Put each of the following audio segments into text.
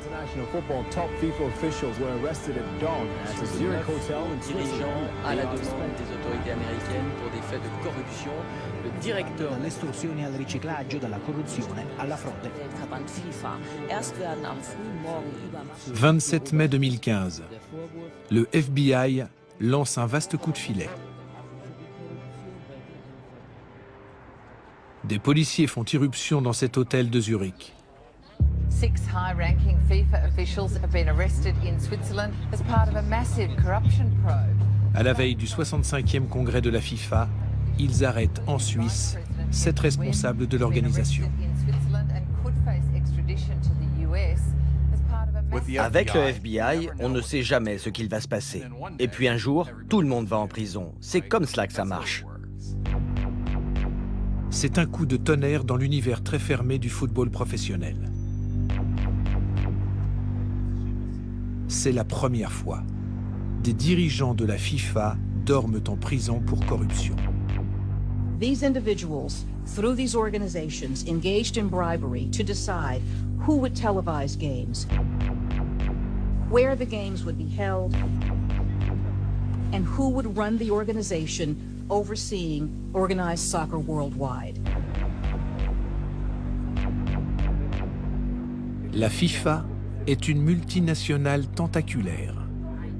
International football top FIFA officials were arrested at dawn at a Zurich hotel in Dirigeants à la demande des autorités américaines pour des faits de corruption. Le directeur dalle estorsioni al riciclaggio, dalla corruzione alla frode. 27 mai 2015. Le FBI lance un vaste coup de filet. Des policiers font irruption dans cet hôtel de Zurich. 6 high-ranking FIFA officials have been arrested in Switzerland as part of a massive corruption probe. À la veille du 65e congrès de la FIFA, ils arrêtent en Suisse 7 responsables de l'organisation. Avec le FBI, on ne sait jamais ce qu'il va se passer. Et puis un jour, tout le monde va en prison. C'est comme cela que ça marche. C'est un coup de tonnerre dans l'univers très fermé du football professionnel. C'est la première fois. Des dirigeants de la FIFA dorment en prison pour corruption. These individuals, through these organizations, engaged in bribery to decide who would televise games, where the games would be held, and who would run the organization overseeing organized soccer worldwide. La FIFA est une multinationale tentaculaire.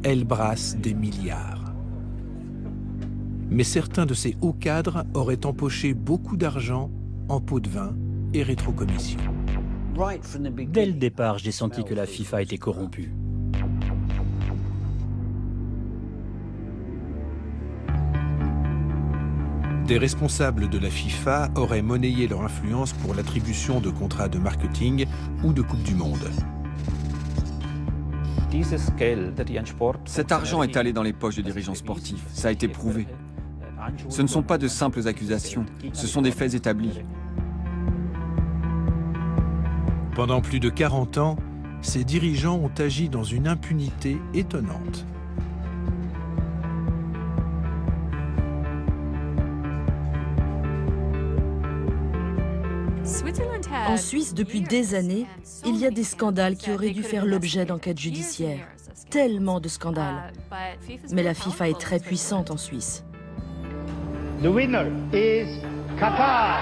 Elle brasse des milliards. Mais certains de ces hauts cadres auraient empoché beaucoup d'argent en pots de vin et rétrocommissions. Dès le départ, j'ai senti que la FIFA était corrompue. Des responsables de la FIFA auraient monnayé leur influence pour l'attribution de contrats de marketing ou de Coupe du Monde. Cet argent est allé dans les poches de dirigeants sportifs, ça a été prouvé. Ce ne sont pas de simples accusations, ce sont des faits établis. Pendant plus de 40 ans, ces dirigeants ont agi dans une impunité étonnante. En Suisse, depuis des années, il y a des scandales qui auraient dû faire l'objet d'enquêtes judiciaires. Tellement de scandales. Mais la FIFA est très puissante en Suisse. The winner is Qatar.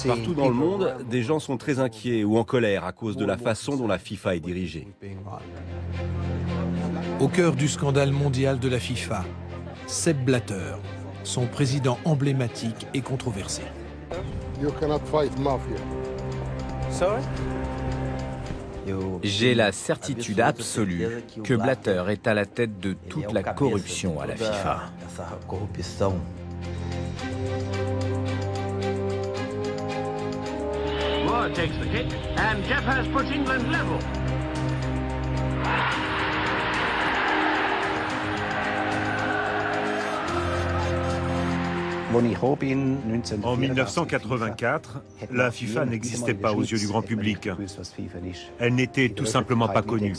Partout dans le monde, des gens sont très inquiets ou en colère à cause de la façon dont la FIFA est dirigée. Au cœur du scandale mondial de la FIFA, Sepp Blatter, son président emblématique et controversé. J'ai la certitude absolue que Blatter est à la tête de toute la corruption à la FIFA. Moore takes the kick, and Jeff has put England level. En 1984, la FIFA n'existait pas aux yeux du grand public. Elle n'était tout simplement pas connue.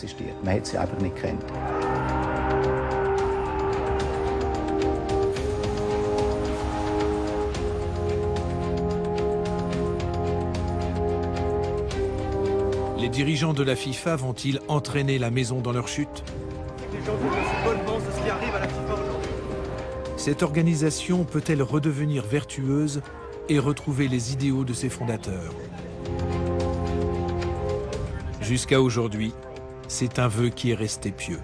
Les dirigeants de la FIFA vont-ils entraîner la maison dans leur chute? Les gens du football pensent de ce qui arrive à la FIFA aujourd'hui. Cette organisation peut-elle redevenir vertueuse et retrouver les idéaux de ses fondateurs? Jusqu'à aujourd'hui, c'est un vœu qui est resté pieux.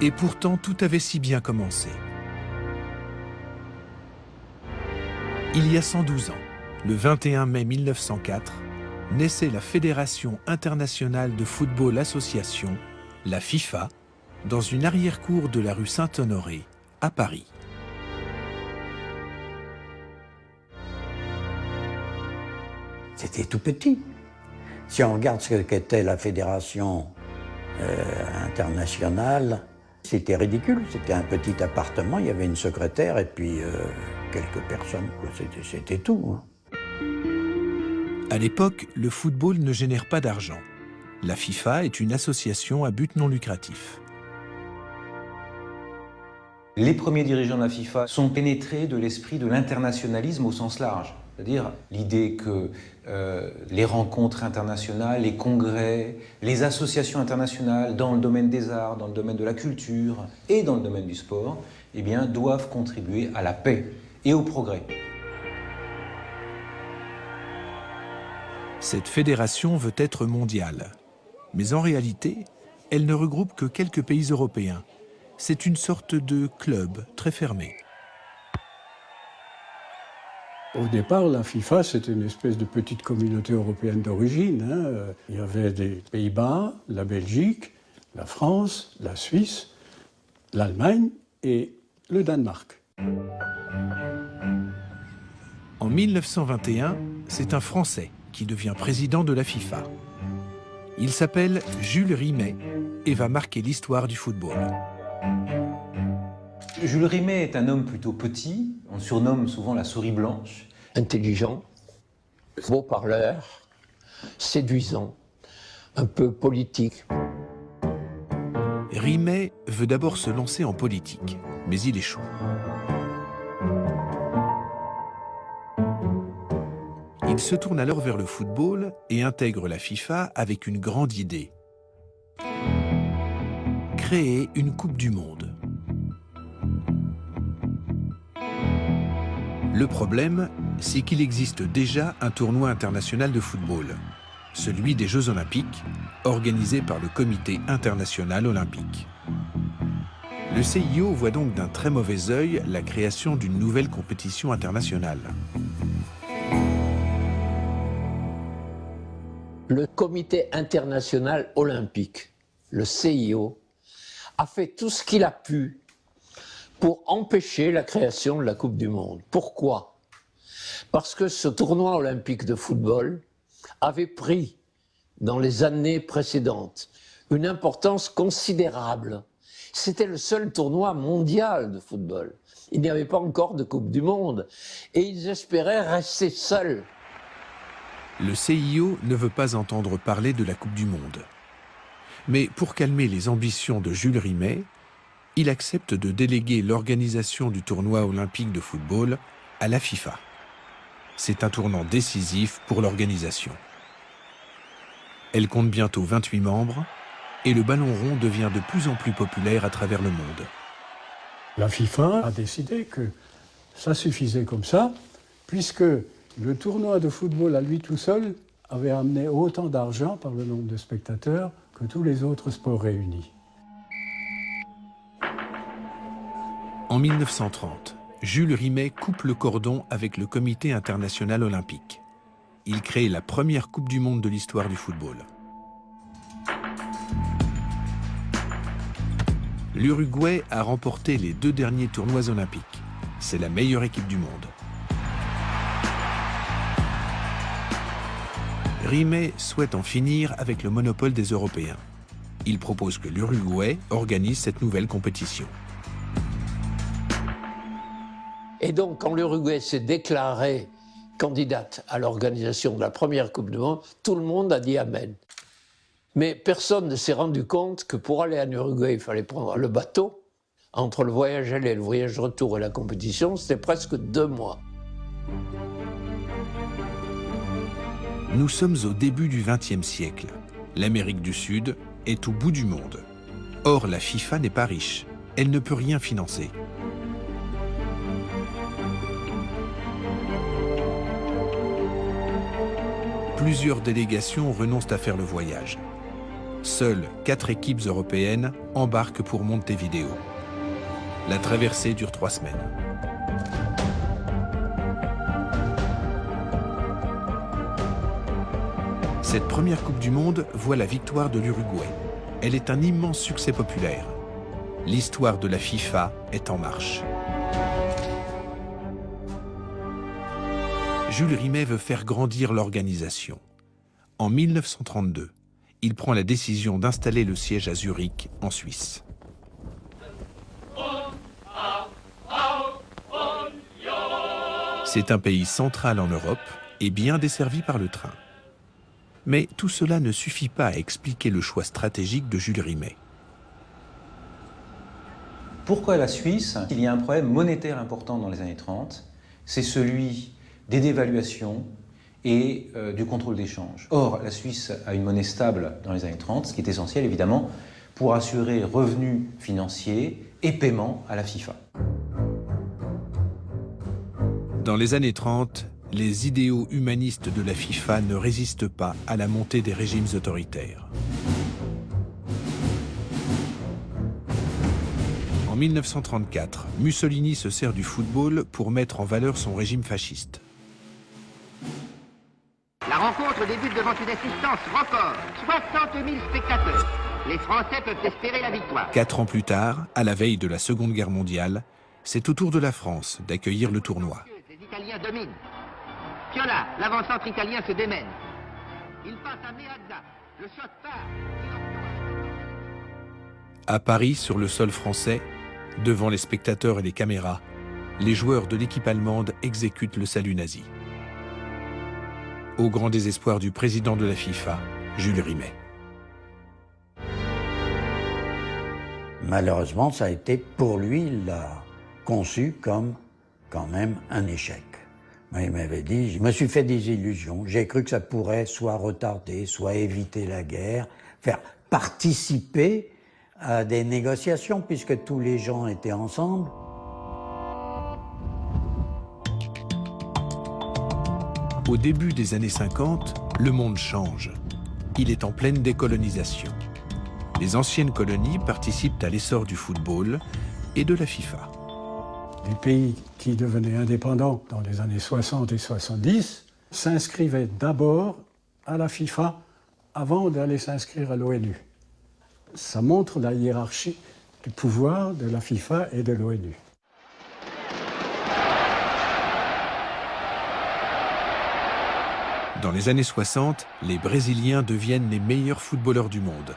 Et pourtant, tout avait si bien commencé. Il y a 112 ans, le 21 mai 1904, naissait la Fédération internationale de football association, la FIFA, dans une arrière-cour de la rue Saint-Honoré, à Paris. C'était tout petit. Si on regarde ce qu'était la Fédération internationale, c'était ridicule. C'était un petit appartement, il y avait une secrétaire et puis quelques personnes, c'était tout. À l'époque, le football ne génère pas d'argent. La FIFA est une association à but non lucratif. Les premiers dirigeants de la FIFA sont pénétrés de l'esprit de l'internationalisme au sens large. C'est-à-dire l'idée que les rencontres internationales, les congrès, les associations internationales dans le domaine des arts, dans le domaine de la culture et dans le domaine du sport, eh bien, doivent contribuer à la paix et au progrès. Cette fédération veut être mondiale. Mais en réalité, elle ne regroupe que quelques pays européens. C'est une sorte de club très fermé. Au départ, la FIFA, c'était une espèce de petite communauté européenne d'origine. Il y avait des Pays-Bas, la Belgique, la France, la Suisse, l'Allemagne et le Danemark. En 1921, c'est un Français qui devient président de la FIFA. Il s'appelle Jules Rimet et va marquer l'histoire du football. Jules Rimet est un homme plutôt petit, on surnomme souvent la souris blanche. Intelligent, beau parleur, séduisant, un peu politique. Rimet veut d'abord se lancer en politique, mais il échoue. Il se tourne alors vers le football et intègre la FIFA avec une grande idée. Créer une Coupe du Monde. Le problème, c'est qu'il existe déjà un tournoi international de football, celui des Jeux Olympiques, organisé par le Comité international olympique. Le CIO voit donc d'un très mauvais œil la création d'une nouvelle compétition internationale. Le Comité international olympique, le CIO, a fait tout ce qu'il a pu pour empêcher la création de la Coupe du Monde. Pourquoi? Parce que ce tournoi olympique de football avait pris, dans les années précédentes, une importance considérable. C'était le seul tournoi mondial de football. Il n'y avait pas encore de Coupe du Monde. Et ils espéraient rester seuls. Le CIO ne veut pas entendre parler de la Coupe du Monde. Mais pour calmer les ambitions de Jules Rimet, il accepte de déléguer l'organisation du tournoi olympique de football à la FIFA. C'est un tournant décisif pour l'organisation. Elle compte bientôt 28 membres et le ballon rond devient de plus en plus populaire à travers le monde. La FIFA a décidé que ça suffisait comme ça, puisque le tournoi de football à lui tout seul avait amené autant d'argent par le nombre de spectateurs que tous les autres sports réunis. En 1930, Jules Rimet coupe le cordon avec le Comité international olympique. Il crée la première Coupe du Monde de l'histoire du football. L'Uruguay a remporté les 2 derniers tournois olympiques. C'est la meilleure équipe du monde. Rimet souhaite en finir avec le monopole des Européens. Il propose que l'Uruguay organise cette nouvelle compétition. Et donc, quand l'Uruguay s'est déclarée candidate à l'organisation de la première Coupe du Monde, tout le monde a dit Amen. Mais personne ne s'est rendu compte que pour aller en Uruguay, il fallait prendre le bateau. Entre le voyage aller, le voyage retour et la compétition, c'était presque 2 mois. Nous sommes au début du XXe siècle. L'Amérique du Sud est au bout du monde. Or, la FIFA n'est pas riche. Elle ne peut rien financer. Plusieurs délégations renoncent à faire le voyage. Seules 4 équipes européennes embarquent pour Montevideo. La traversée dure 3 semaines. Cette première Coupe du Monde voit la victoire de l'Uruguay. Elle est un immense succès populaire. L'histoire de la FIFA est en marche. Jules Rimet veut faire grandir l'organisation. En 1932, il prend la décision d'installer le siège à Zurich, en Suisse. C'est un pays central en Europe et bien desservi par le train. Mais tout cela ne suffit pas à expliquer le choix stratégique de Jules Rimet. Pourquoi la Suisse? Il y a un problème monétaire important dans les années 30, c'est celui des dévaluations et du contrôle d'échange. Or, la Suisse a une monnaie stable dans les années 30, ce qui est essentiel évidemment pour assurer revenus financiers et paiements à la FIFA. Dans les années 30, les idéaux humanistes de la FIFA ne résistent pas à la montée des régimes autoritaires. En 1934, Mussolini se sert du football pour mettre en valeur son régime fasciste. La rencontre débute devant une assistance record, 60 000 spectateurs. Les Français peuvent espérer la victoire. 4 ans plus tard, à la veille de la Seconde Guerre mondiale, c'est au tour de la France d'accueillir le tournoi. Les Italiens dominent. Piola, l'avant-centre italien, se démène. Il passe à Meazza. Le shot part. À Paris, sur le sol français, devant les spectateurs et les caméras, les joueurs de l'équipe allemande exécutent le salut nazi. Au grand désespoir du président de la FIFA, Jules Rimet. Malheureusement, ça a été pour lui, il l'a conçu comme quand même un échec. Il m'avait dit, je me suis fait des illusions, j'ai cru que ça pourrait soit retarder, soit éviter la guerre, faire participer à des négociations puisque tous les gens étaient ensemble. Au début des années 50, le monde change. Il est en pleine décolonisation. Les anciennes colonies participent à l'essor du football et de la FIFA. Les pays qui devenaient indépendants dans les années 60 et 70 s'inscrivaient d'abord à la FIFA avant d'aller s'inscrire à l'ONU. Ça montre la hiérarchie du pouvoir de la FIFA et de l'ONU. Dans les années 60, les Brésiliens deviennent les meilleurs footballeurs du monde,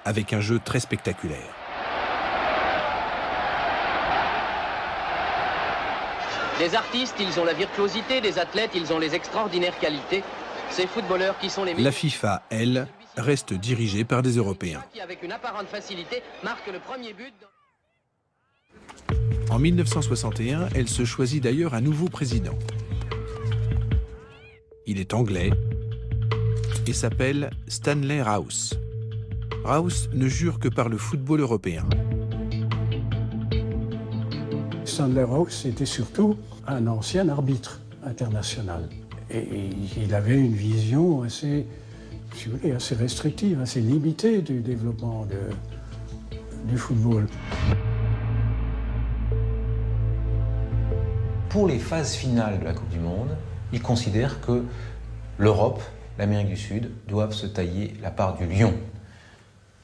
avec un jeu très spectaculaire. Les artistes, ils ont la virtuosité, les athlètes, ils ont les extraordinaires qualités. Ces footballeurs qui sont les meilleurs. La FIFA, elle, reste dirigée par des Européens. Qui, avec une apparente facilité, marquent le premier but. En 1961, elle se choisit d'ailleurs un nouveau président. Il est anglais et s'appelle Stanley Rous. Rous ne jure que par le football européen. Stanley Rous était surtout un ancien arbitre international. Et il avait une vision assez, si vous voulez, assez restrictive, assez limitée du développement du football. Pour les phases finales de la Coupe du Monde, il considère que l'Europe, l'Amérique du Sud, doivent se tailler la part du lion.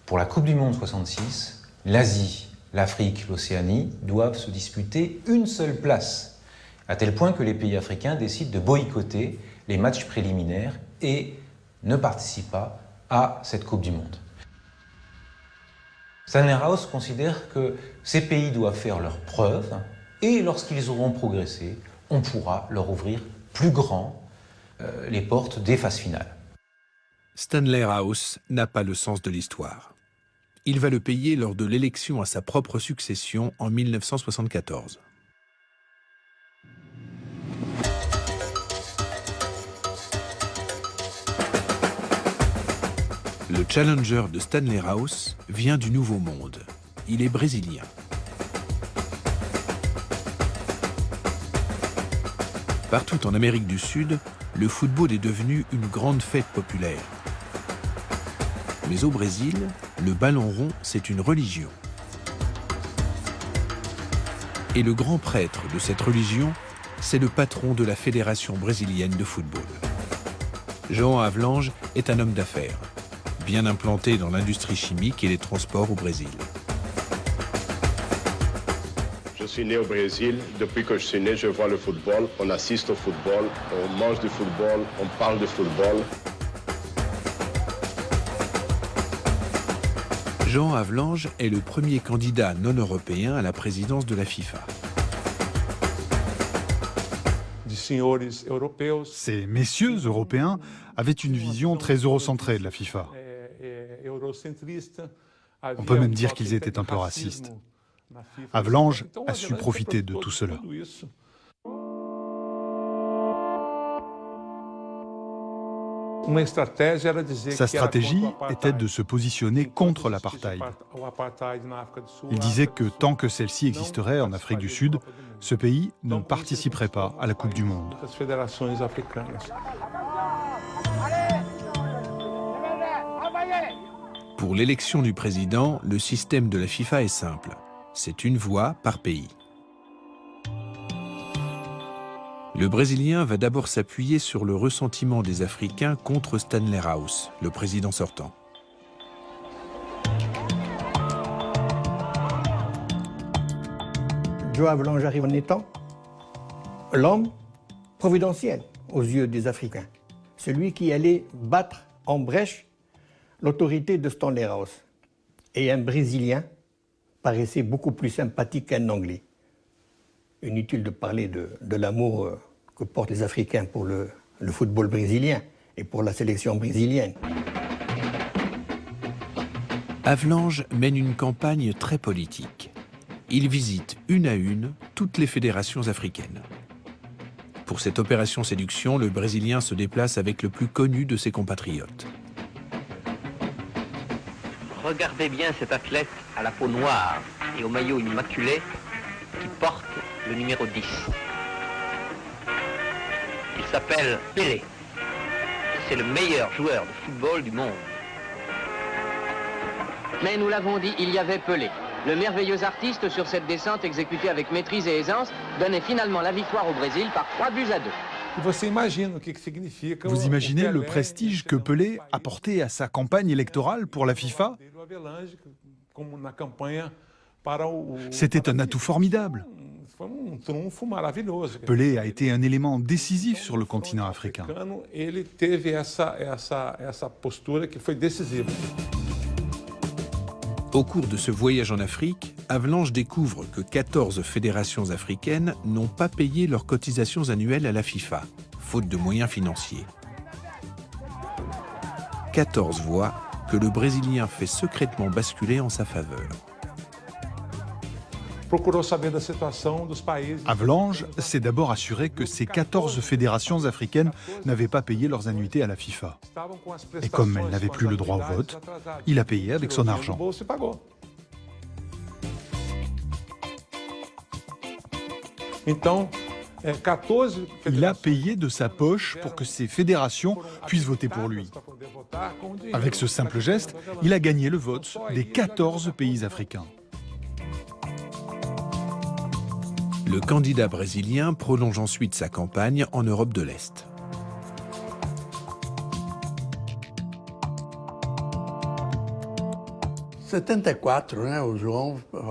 Pour la Coupe du Monde 66, l'Asie, l'Afrique, l'Océanie doivent se disputer une seule place, à tel point que les pays africains décident de boycotter les matchs préliminaires et ne participent pas à cette Coupe du Monde. Stanley Rous considère que ces pays doivent faire leurs preuves et lorsqu'ils auront progressé, on pourra leur ouvrir plus grand les portes des phases finales. Stanley Rous n'a pas le sens de l'histoire. Il va le payer lors de l'élection à sa propre succession en 1974. Le challenger de Stanley Rous vient du Nouveau Monde. Il est brésilien. Partout en Amérique du Sud, le football est devenu une grande fête populaire. Mais au Brésil, le ballon rond, c'est une religion. Et le grand prêtre de cette religion, c'est le patron de la Fédération brésilienne de football. João Havelange est un homme d'affaires, bien implanté dans l'industrie chimique et les transports au Brésil. Je suis né au Brésil. Depuis que je suis né, je vois le football. On assiste au football, on mange du football, on parle de football. João Havelange est le premier candidat non européen à la présidence de la FIFA. Ces messieurs européens avaient une vision très eurocentrée de la FIFA. On peut même dire qu'ils étaient un peu racistes. Havelange a su profiter de tout cela. Sa stratégie était de se positionner contre l'apartheid. Il disait que tant que celle-ci existerait en Afrique du Sud, ce pays ne participerait pas à la Coupe du Monde. Pour l'élection du président, le système de la FIFA est simple. C'est une voix par pays. Le Brésilien va d'abord s'appuyer sur le ressentiment des Africains contre Stanley Rous, le président sortant. João Havelange arrive en étant l'homme providentiel aux yeux des Africains. Celui qui allait battre en brèche l'autorité de Stanley Rous. Et un Brésilien paraissait beaucoup plus sympathique qu'un Anglais. Inutile de parler de l'amour que portent les Africains pour le football brésilien et pour la sélection brésilienne. Havelange mène une campagne très politique. Il visite une à une toutes les fédérations africaines. Pour cette opération séduction, le Brésilien se déplace avec le plus connu de ses compatriotes. Regardez bien cet athlète à la peau noire et au maillot immaculé qui porte le numéro 10. Il s'appelle Pelé. C'est le meilleur joueur de football du monde. Mais nous l'avons dit, il y avait Pelé. Le merveilleux artiste sur cette descente exécutée avec maîtrise et aisance donnait finalement la victoire au Brésil par 3-2. Vous imaginez le prestige que Pelé apportait à sa campagne électorale pour la FIFA? C'était un atout formidable. Pelé a été un élément décisif sur le continent africain. Au cours de ce voyage en Afrique, Havelange découvre que 14 fédérations africaines n'ont pas payé leurs cotisations annuelles à la FIFA, faute de moyens financiers. 14 voix que le Brésilien fait secrètement basculer en sa faveur. Havelange s'est d'abord assuré que ces 14 fédérations africaines n'avaient pas payé leurs annuités à la FIFA. Et comme elles n'avaient plus le droit au vote, il a payé avec son argent. Il a payé de sa poche pour que ces fédérations puissent voter pour lui. Avec ce simple geste, il a gagné le vote des 14 pays africains. Le candidat brésilien prolonge ensuite sa campagne en Europe de l'Est.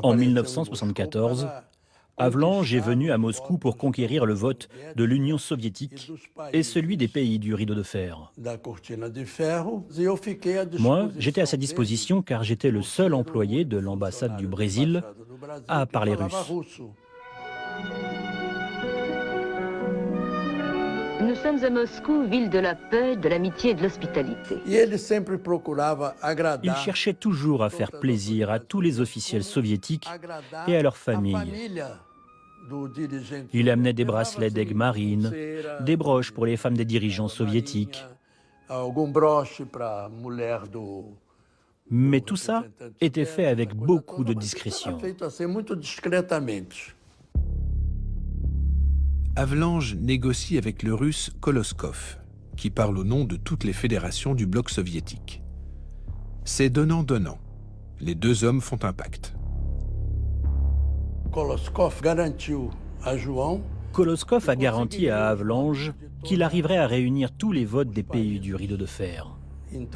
En 1974, Havelange est venu à Moscou pour conquérir le vote de l'Union soviétique et celui des pays du rideau de fer. Moi, j'étais à sa disposition car j'étais le seul employé de l'ambassade du Brésil à parler russe. Nous sommes à Moscou, ville de la paix, de l'amitié et de l'hospitalité. Il cherchait toujours à faire plaisir à tous les officiels soviétiques et à leurs familles. Il amenait des bracelets d'aigle marine, des broches pour les femmes des dirigeants soviétiques. Mais tout ça était fait avec beaucoup de discrétion. Havelange négocie avec le russe Koloskov, qui parle au nom de toutes les fédérations du bloc soviétique. C'est donnant-donnant. Les deux hommes font un pacte. Koloskov a garanti à Havelange qu'il arriverait à réunir tous les votes des pays du rideau de fer. Et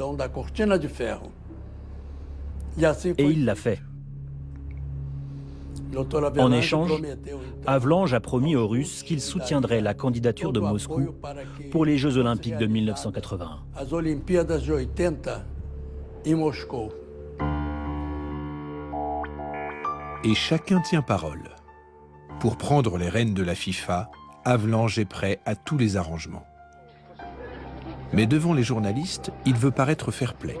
il l'a fait. En échange, Havelange a promis aux Russes qu'il soutiendrait la candidature de Moscou pour les Jeux Olympiques de 1980. Et chacun tient parole. Pour prendre les rênes de la FIFA, Havelange est prêt à tous les arrangements. Mais devant les journalistes, il veut paraître fair-play.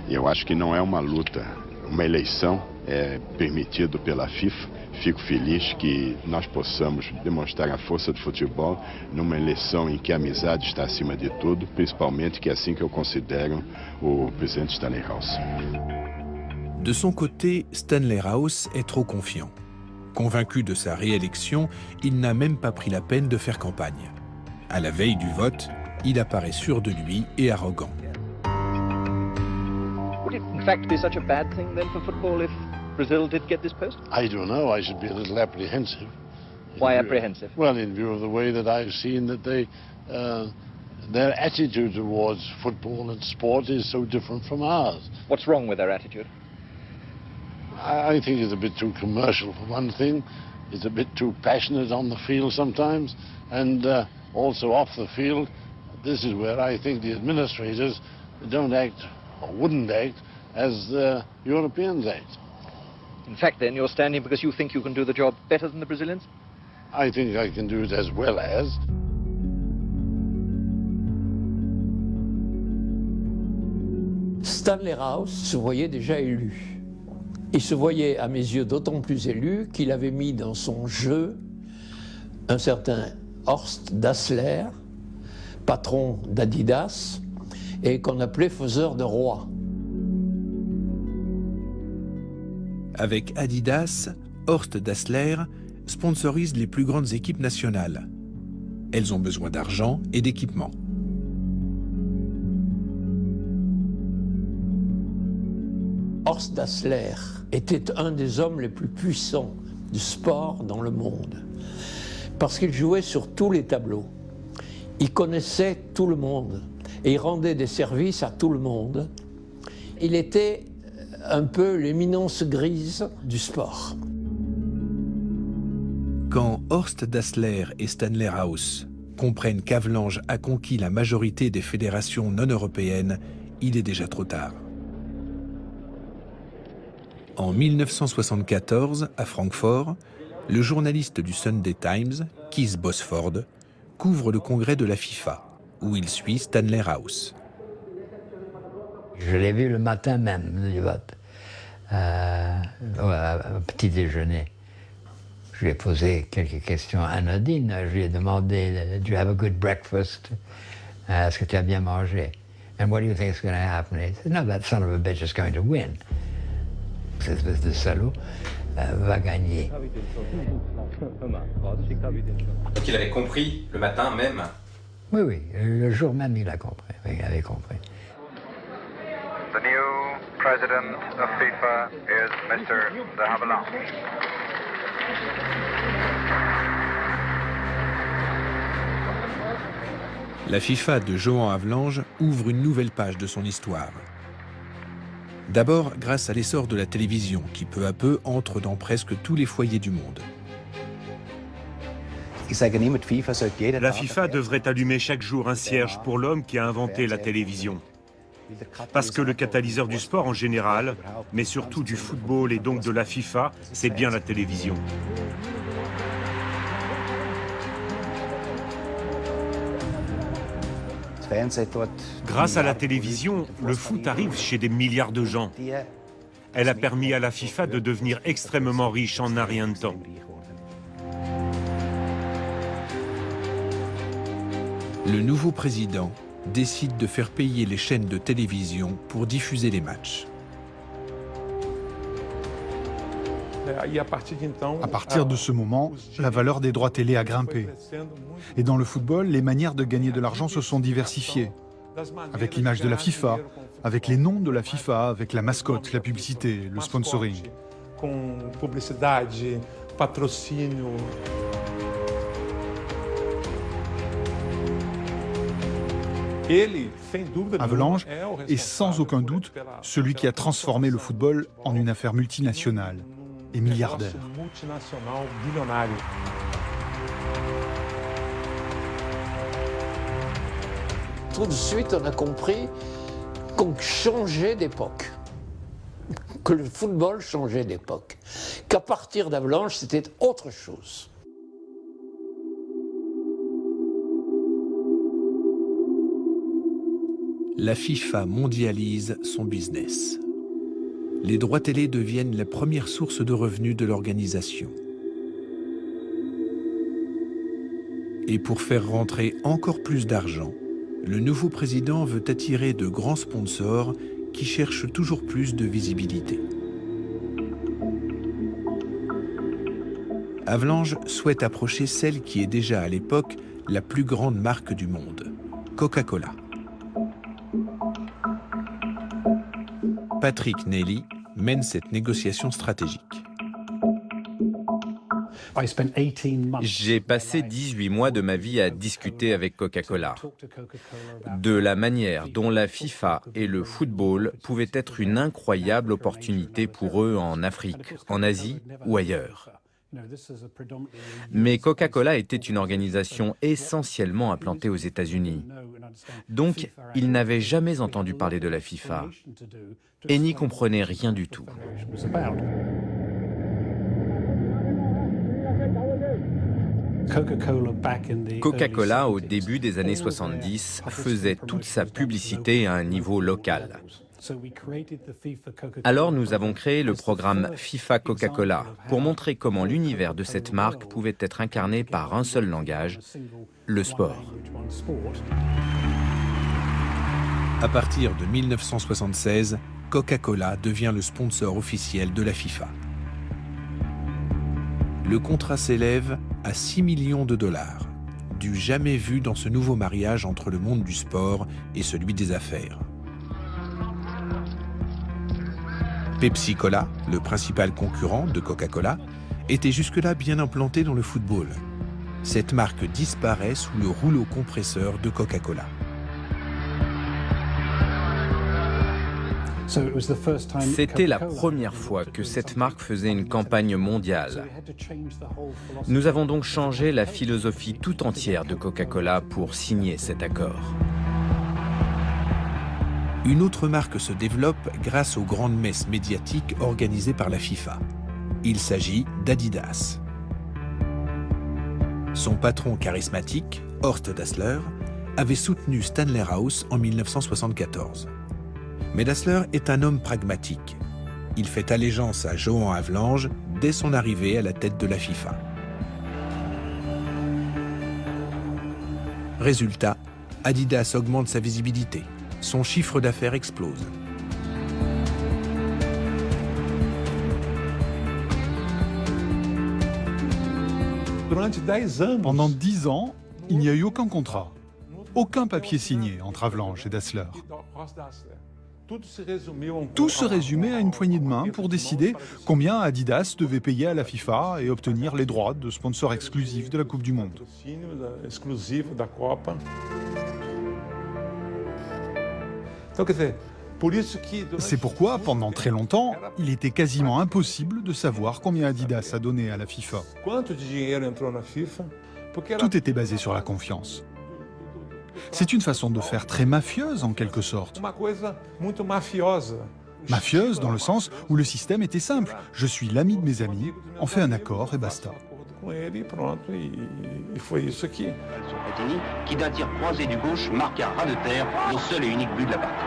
Eu acho que não é uma luta, uma eleição é permitido pela FIFA. Fico feliz que nós possamos demonstrar a força do futebol numa eleição em que a amizade está acima de tudo, principalmente que é assim que eu considero o presidente Stanley House. De son côté, Stanley House est trop confiant. Convaincu de sa réélection, il n'a même pas pris la peine de faire campagne. À la veille du vote, il apparaît sûr de lui et arrogant. Would it in fact be such a bad thing then for football if Brazil did get this post? I don't know. I should be a little apprehensive. Why apprehensive? Well, in view of the way that I've seen that their attitude towards football and sport is so different from ours. What's wrong with their attitude? I think it's a bit too commercial for one thing. It's a bit too passionate on the field sometimes, and also off the field. This is where I think the administrators don't act, or wouldn't act, as the Europeans act. In fact, then, you're standing because you think you can do the job better than the Brazilians? I think I can do it as well as. Stanley House se voyait déjà élu. Il se voyait, à mes yeux, d'autant plus élu qu'il avait mis dans son jeu un certain Horst Dassler, patron d'Adidas, et qu'on appelait faiseur de rois. Avec Adidas, Horst Dassler sponsorise les plus grandes équipes nationales. Elles ont besoin d'argent et d'équipement. Horst Dassler était un des hommes les plus puissants du sport dans le monde, parce qu'il jouait sur tous les tableaux. Il connaissait tout le monde et il rendait des services à tout le monde. Il était un peu l'éminence grise du sport. Quand Horst Dassler et Stanley House comprennent qu'Havelange a conquis la majorité des fédérations non européennes, il est déjà trop tard. En 1974, à Francfort, le journaliste du Sunday Times, Keith Bosford, couvre le congrès de la FIFA, où il suit Stanley House. Je l'ai vu le matin même du vote, au petit déjeuner. Je lui ai posé quelques questions anodines. Je lui ai demandé, "Do you have a good breakfast? Est-ce que tu as bien mangé? And what do you think is going to happen?" He said, "No, that son of a bitch is going to win. Cette espèce de salaud va gagner." Donc il avait compris le matin même? Oui, oui, le jour même il a compris, il avait compris. The new president of FIFA is Mr. de Havelange. La FIFA de Johan Havelange ouvre une nouvelle page de son histoire. D'abord grâce à l'essor de la télévision qui peu à peu entre dans presque tous les foyers du monde. La FIFA devrait allumer chaque jour un cierge pour l'homme qui a inventé la télévision. Parce que le catalyseur du sport en général, mais surtout du football et donc de la FIFA, c'est bien la télévision. Grâce à la télévision, le foot arrive chez des milliards de gens. Elle a permis à la FIFA de devenir extrêmement riche en un rien de temps. Le nouveau président décide de faire payer les chaînes de télévision pour diffuser les matchs. À partir de ce moment, la valeur des droits télé a grimpé. Et dans le football, les manières de gagner de l'argent se sont diversifiées. Avec l'image de la FIFA, avec les noms de la FIFA, avec la mascotte, la publicité, le sponsoring. Havelange est sans aucun doute celui qui a transformé le football en une affaire multinationale et milliardaire. Tout de suite, on a compris qu'on changeait d'époque, que le football changeait d'époque, qu'à partir d'Avalanche, c'était autre chose. La FIFA mondialise son business. Les droits télé deviennent la première source de revenus de l'organisation. Et pour faire rentrer encore plus d'argent, le nouveau président veut attirer de grands sponsors qui cherchent toujours plus de visibilité. Avalanche souhaite approcher celle qui est déjà à l'époque la plus grande marque du monde, Coca-Cola. Patrick Nelly mène cette négociation stratégique. J'ai passé 18 mois de ma vie à discuter avec Coca-Cola de la manière dont la FIFA et le football pouvaient être une incroyable opportunité pour eux en Afrique, en Asie ou ailleurs. Mais Coca-Cola était une organisation essentiellement implantée aux États-Unis. Donc, ils n'avaient jamais entendu parler de la FIFA et n'y comprenaient rien du tout. Coca-Cola, au début des années 70, faisait toute sa publicité à un niveau local. Alors nous avons créé le programme FIFA Coca-Cola pour montrer comment l'univers de cette marque pouvait être incarné par un seul langage, le sport. À partir de 1976, Coca-Cola devient le sponsor officiel de la FIFA. Le contrat s'élève à 6 millions de dollars, du jamais vu dans ce nouveau mariage entre le monde du sport et celui des affaires. Pepsi Cola, le principal concurrent de Coca-Cola, était jusque-là bien implanté dans le football. Cette marque disparaît sous le rouleau compresseur de Coca-Cola. C'était la première fois que cette marque faisait une campagne mondiale. Nous avons donc changé la philosophie tout entière de Coca-Cola pour signer cet accord. Une autre marque se développe grâce aux grandes messes médiatiques organisées par la FIFA. Il s'agit d'Adidas. Son patron charismatique, Horst Dassler, avait soutenu Stanley Rous en 1974. Mais Dassler est un homme pragmatique. Il fait allégeance à Johan Havelange dès son arrivée à la tête de la FIFA. Résultat, Adidas augmente sa visibilité. Son chiffre d'affaires explose. Pendant 10 ans, il n'y a eu aucun contrat, aucun papier signé entre Havelange et Dassler. Tout se résumait à une poignée de main pour décider combien Adidas devait payer à la FIFA et obtenir les droits de sponsor exclusif de la Coupe du Monde. C'est pourquoi, pendant très longtemps, il était quasiment impossible de savoir combien Adidas a donné à la FIFA. Tout était basé sur la confiance. C'est une façon de faire très mafieuse, en quelque sorte. Mafieuse dans le sens où le système était simple. Je suis l'ami de mes amis, on fait un accord et basta. Qui d'un tir croisé du gauche marque un ras de terre, le seul et unique but de la partie.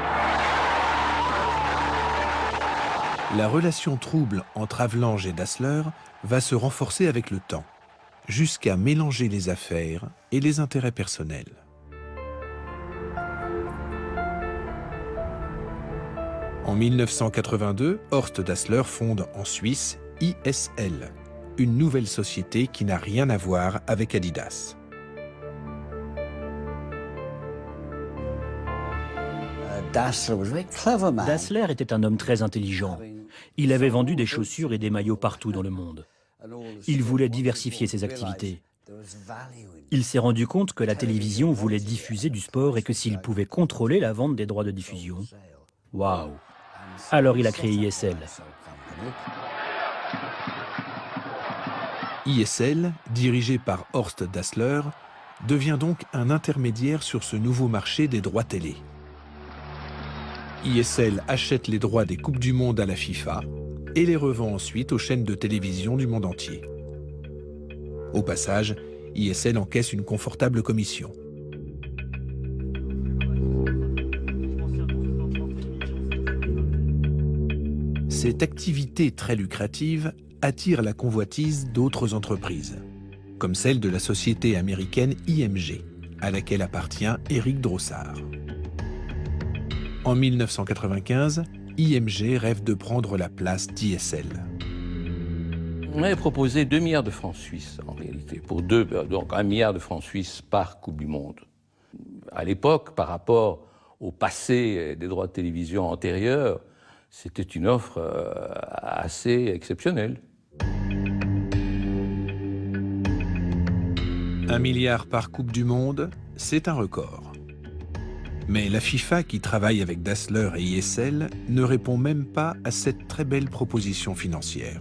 La relation trouble entre Havelange et Dassler va se renforcer avec le temps, jusqu'à mélanger les affaires et les intérêts personnels. En 1982, Horst Dassler fonde en Suisse ISL, une nouvelle société qui n'a rien à voir avec Adidas. Dassler était un homme très intelligent. Il avait vendu des chaussures et des maillots partout dans le monde. Il voulait diversifier ses activités. Il s'est rendu compte que la télévision voulait diffuser du sport et que s'il pouvait contrôler la vente des droits de diffusion, waouh! Alors il a créé ISL. ISL, dirigé par Horst Dassler, devient donc un intermédiaire sur ce nouveau marché des droits télé. ISL achète les droits des Coupes du Monde à la FIFA et les revend ensuite aux chaînes de télévision du monde entier. Au passage, ISL encaisse une confortable commission. Cette activité très lucrative attire la convoitise d'autres entreprises, comme celle de la société américaine IMG, à laquelle appartient Éric Drossard. En 1995, IMG rêve de prendre la place d'ISL. On avait proposé 2 milliards de francs suisses, en réalité, donc 1 milliard de francs suisses par Coupe du Monde. À l'époque, par rapport au passé des droits de télévision antérieurs, c'était une offre assez exceptionnelle. 1 milliard par Coupe du Monde, c'est un record. Mais la FIFA, qui travaille avec Dassler et ISL, ne répond même pas à cette très belle proposition financière.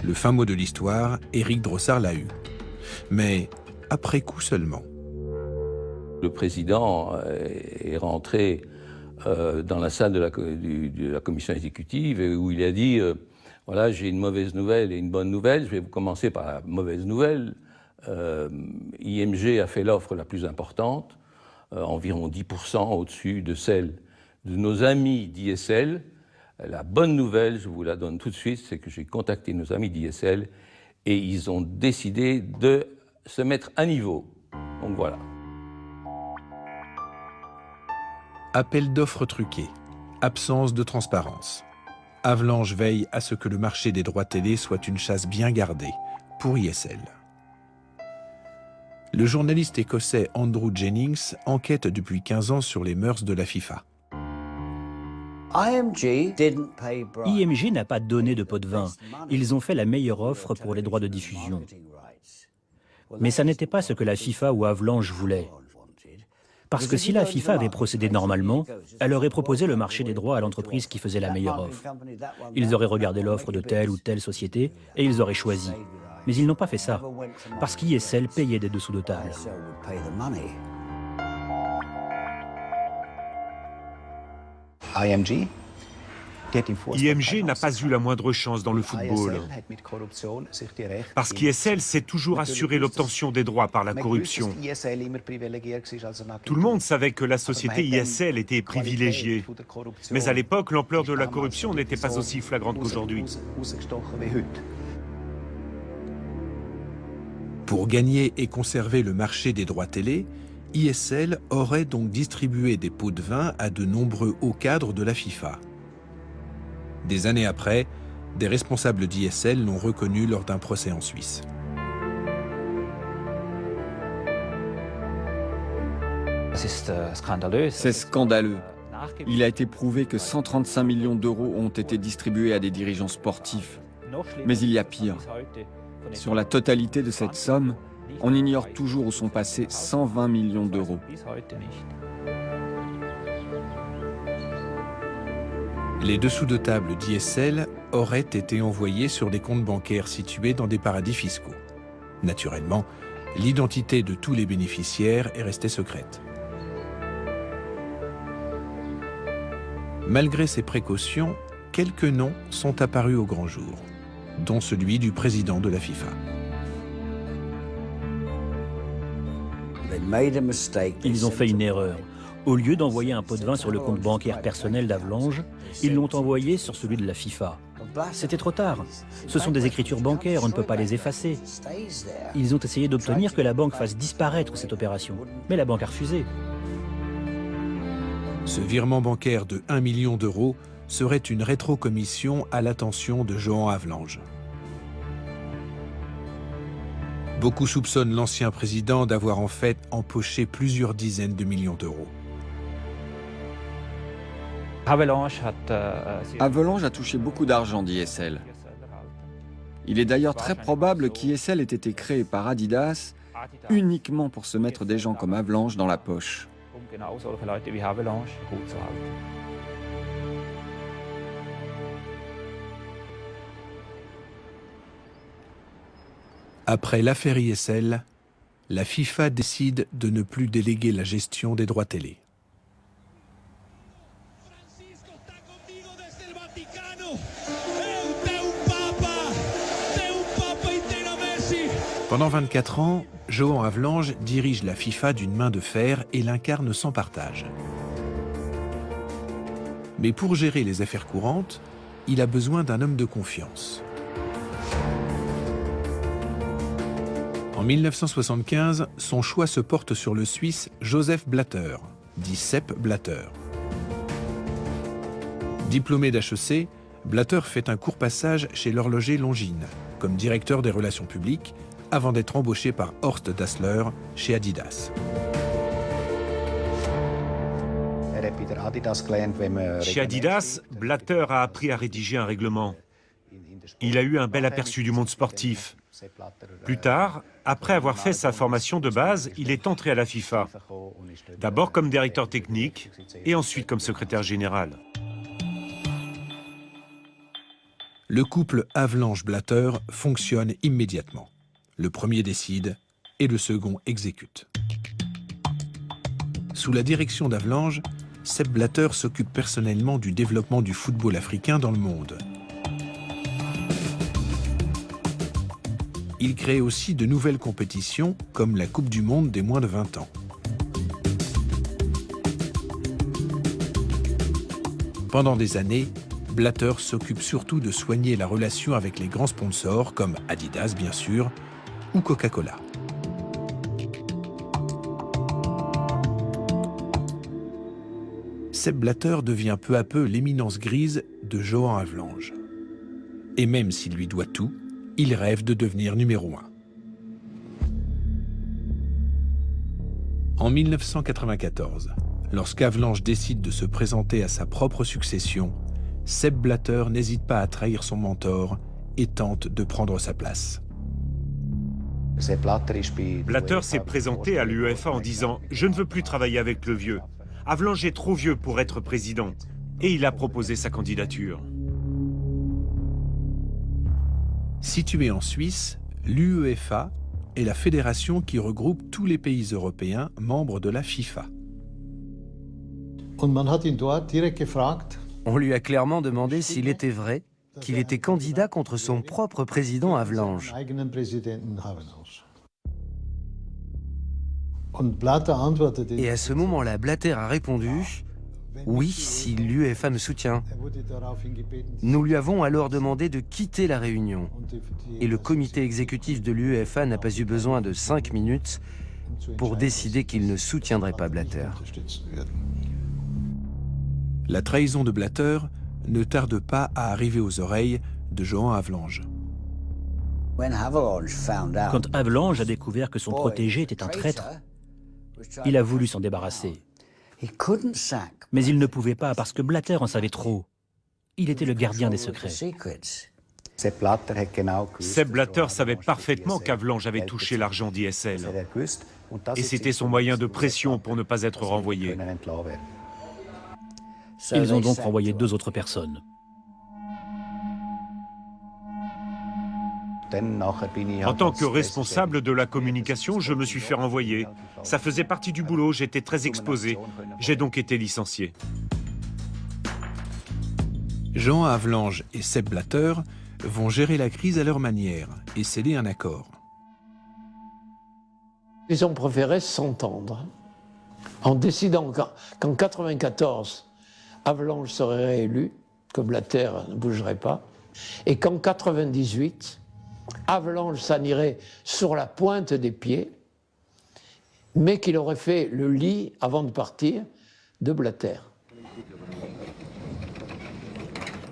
Le fin mot de l'histoire, Éric Drossard l'a eu. Mais après coup seulement. Le président est rentré dans la salle de la commission exécutive où il a dit voilà, j'ai une mauvaise nouvelle et une bonne nouvelle. Je vais commencer par la mauvaise nouvelle. IMG a fait l'offre la plus importante, environ 10% au-dessus de celle de nos amis d'ISL. La bonne nouvelle, je vous la donne tout de suite, c'est que j'ai contacté nos amis d'ISL et ils ont décidé de se mettre à niveau. Donc voilà. Appel d'offres truqué, absence de transparence. Avalanche veille à ce que le marché des droits télé soit une chasse bien gardée pour ISL. Le journaliste écossais Andrew Jennings enquête depuis 15 ans sur les mœurs de la FIFA. IMG n'a pas donné de pot de vin. Ils ont fait la meilleure offre pour les droits de diffusion. Mais ça n'était pas ce que la FIFA ou Avalanche voulaient. Parce que si la FIFA avait procédé normalement, elle aurait proposé le marché des droits à l'entreprise qui faisait la meilleure offre. Ils auraient regardé l'offre de telle ou telle société et ils auraient choisi. Mais ils n'ont pas fait ça, parce qu'ISL payait des dessous de table. IMG n'a pas eu la moindre chance dans le football, parce qu'ISL s'est toujours assuré l'obtention des droits par la corruption. Tout le monde savait que la société ISL était privilégiée, mais à l'époque, l'ampleur de la corruption n'était pas aussi flagrante qu'aujourd'hui. Pour gagner et conserver le marché des droits télé, ISL aurait donc distribué des pots de vin à de nombreux hauts cadres de la FIFA. Des années après, des responsables d'ISL l'ont reconnu lors d'un procès en Suisse. C'est scandaleux. Il a été prouvé que 135 millions d'euros ont été distribués à des dirigeants sportifs. Mais il y a pire. Sur la totalité de cette somme, on ignore toujours où sont passés 120 millions d'euros. Les dessous de table d'ISL auraient été envoyés sur des comptes bancaires situés dans des paradis fiscaux. Naturellement, l'identité de tous les bénéficiaires est restée secrète. Malgré ces précautions, quelques noms sont apparus au grand jour, dont celui du président de la FIFA. Ils ont fait une erreur. Au lieu d'envoyer un pot de vin sur le compte bancaire personnel d'Avalanche, ils l'ont envoyé sur celui de la FIFA. C'était trop tard. Ce sont des écritures bancaires, on ne peut pas les effacer. Ils ont essayé d'obtenir que la banque fasse disparaître cette opération, mais la banque a refusé. Ce virement bancaire de 1 million d'euros serait une rétrocommission à l'attention de Johan Avalanche. Beaucoup soupçonnent l'ancien président d'avoir en fait empoché plusieurs dizaines de millions d'euros. Avalanche a touché beaucoup d'argent d'ISL. Il est d'ailleurs très probable qu'ISL ait été créé par Adidas uniquement pour se mettre des gens comme Avalanche dans la poche. Après l'affaire ISL, la FIFA décide de ne plus déléguer la gestion des droits télé. Pendant 24 ans, Johan Havelange dirige la FIFA d'une main de fer et l'incarne sans partage. Mais pour gérer les affaires courantes, il a besoin d'un homme de confiance. En 1975, son choix se porte sur le Suisse Joseph Blatter, dit Sepp Blatter. Diplômé d'HEC, Blatter fait un court passage chez l'horloger Longines, comme directeur des relations publiques, avant d'être embauché par Horst Dassler chez Adidas. Chez Adidas, Blatter a appris à rédiger un règlement. Il a eu un bel aperçu du monde sportif. Plus tard, après avoir fait sa formation de base, il est entré à la FIFA. D'abord comme directeur technique et ensuite comme secrétaire général. Le couple Havelange-Blatter fonctionne immédiatement. Le premier décide et le second exécute. Sous la direction d'Havelange, Sepp Blatter s'occupe personnellement du développement du football africain dans le monde. Il crée aussi de nouvelles compétitions, comme la Coupe du Monde des moins de 20 ans. Pendant des années, Blatter s'occupe surtout de soigner la relation avec les grands sponsors, comme Adidas bien sûr, ou Coca-Cola. Sepp Blatter devient peu à peu l'éminence grise de Johan Havelange. Et même s'il lui doit tout, il rêve de devenir numéro 1. En 1994, lorsqu'Havelange décide de se présenter à sa propre succession, Sepp Blatter n'hésite pas à trahir son mentor et tente de prendre sa place. Blatter s'est présenté à l'UEFA en disant « Je ne veux plus travailler avec le vieux. Havelange est trop vieux pour être président. » Et il a proposé sa candidature. Située en Suisse, l'UEFA est la fédération qui regroupe tous les pays européens membres de la FIFA. On lui a clairement demandé s'il était vrai qu'il était candidat contre son propre président Havelange. Et à ce moment-là, Blatter a répondu « Oui, si l'UEFA me soutient ». Nous lui avons alors demandé de quitter la réunion. Et le comité exécutif de l'UEFA n'a pas eu besoin de 5 minutes pour décider qu'il ne soutiendrait pas Blatter. La trahison de Blatter ne tarde pas à arriver aux oreilles de Johan Havelange. Quand Havelange a découvert que son protégé était un traître, il a voulu s'en débarrasser. Mais il ne pouvait pas parce que Blatter en savait trop. Il était le gardien des secrets. Sepp Blatter savait parfaitement qu'Havelange avait touché l'argent d'ISL. Et c'était son moyen de pression pour ne pas être renvoyé. Ils ont donc renvoyé 2 autres personnes. En tant que responsable de la communication, je me suis fait renvoyer. Ça faisait partie du boulot, j'étais très exposé. J'ai donc été licencié. Johan Havelange et Sepp Blatter vont gérer la crise à leur manière et sceller un accord. Ils ont préféré s'entendre en décidant qu'en 1994, Havelange serait réélu, que Blatter ne bougerait pas, et qu'en 1998, Havelange s'en irait sur la pointe des pieds, mais qu'il aurait fait le lit, avant de partir, de Blatter.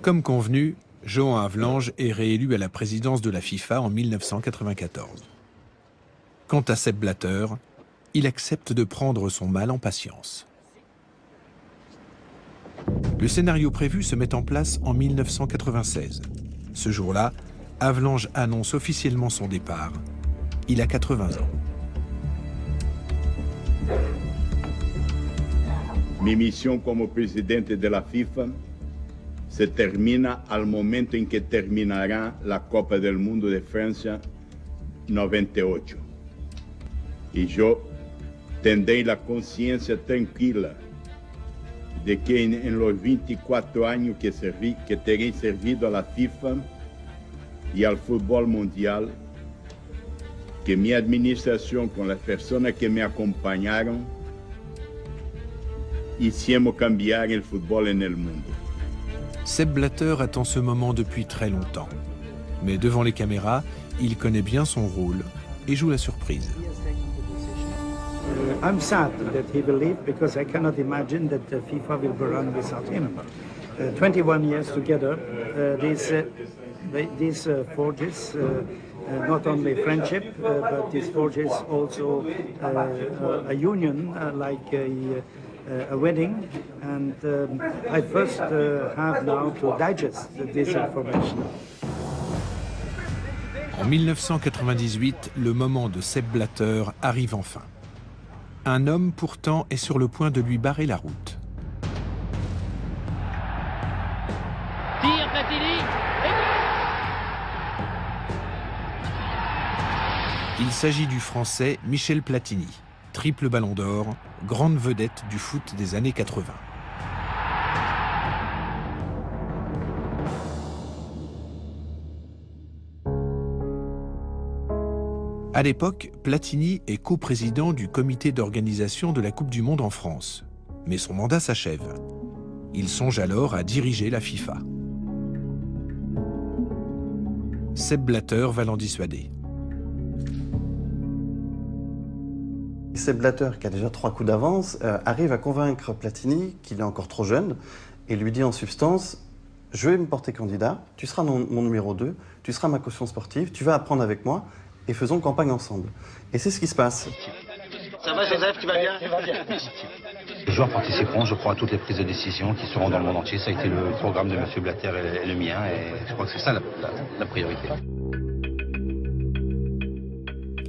Comme convenu, Johan Havelange est réélu à la présidence de la FIFA en 1994. Quant à Sepp Blatter, il accepte de prendre son mal en patience. Le scénario prévu se met en place en 1996. Ce jour-là, Havelange annonce officiellement son départ. Il a 80 ans. Mi missão como presidente de la FIFA se termina al momento en que terminará la Copa del Mundo de Francia 98. Y yo tendré la conciencia tranquila de que em los 24 anos que terei servido à la FIFA e ao futebol mundial, que minha administração com as pessoas que me acompanharam hicimos cambiar o futebol no mundo. Sepp Blatter attend ce moment depuis très longtemps. Mais devant les caméras, il connaît bien son rôle et joue la surprise. I'm sad that he will leave because I cannot imagine that the FIFA will go on without him. 21 years together, these forges not only friendship, but this forges also a union like a wedding. And I first have now to digest this information. En 1998, le moment de Sepp Blatter arrive enfin. Un homme pourtant est sur le point de lui barrer la route. Tire Platini. Il s'agit du Français Michel Platini, triple ballon d'or, grande vedette du foot des années 80. À l'époque, Platini est coprésident du comité d'organisation de la Coupe du Monde en France. Mais son mandat s'achève. Il songe alors à diriger la FIFA. Sepp Blatter va l'en dissuader. Sepp Blatter, qui a déjà 3 coups d'avance, arrive à convaincre Platini qu'il est encore trop jeune et lui dit en substance « Je vais me porter candidat, tu seras mon numéro 2, tu seras ma caution sportive, tu vas apprendre avec moi et faisons campagne ensemble. » Et c'est ce qui se passe. Ça va Joseph, tu vas bien? Les joueurs participeront, je crois, à toutes les prises de décision qui seront dans le monde entier. Ça a été le programme de M. Blatter et le mien, et je crois que c'est ça la priorité.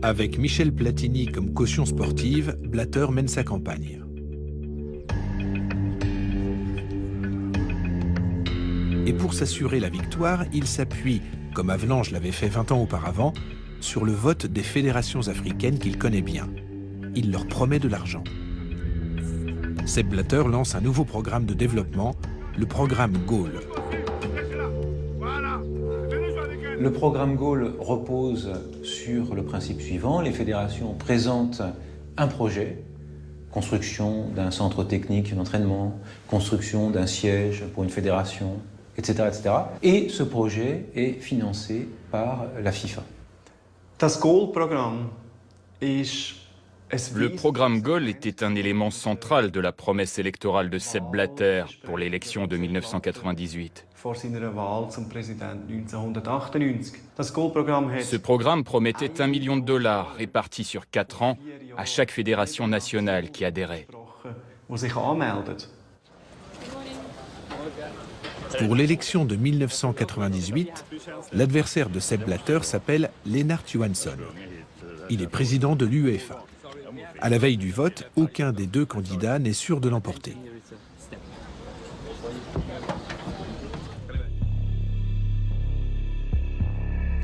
Avec Michel Platini comme caution sportive, Blatter mène sa campagne. Et pour s'assurer la victoire, il s'appuie, comme Havelange l'avait fait 20 ans auparavant, sur le vote des fédérations africaines qu'il connaît bien. Il leur promet de l'argent. Sepp Blatter lance un nouveau programme de développement, le programme Goal. Le programme Goal repose sur le principe suivant. Les fédérations présentent un projet, construction d'un centre technique d'entraînement, construction d'un siège pour une fédération, etc., etc. Et ce projet est financé par la FIFA. Le programme Goal était un élément central de la promesse électorale de Sepp Blatter pour l'élection de 1998. Ce programme promettait $1 million réparti sur 4 ans à chaque fédération nationale qui adhérait. Pour l'élection de 1998, l'adversaire de Sepp Blatter s'appelle Lennart Johansson. Il est président de l'UEFA. À la veille du vote, aucun des deux candidats n'est sûr de l'emporter.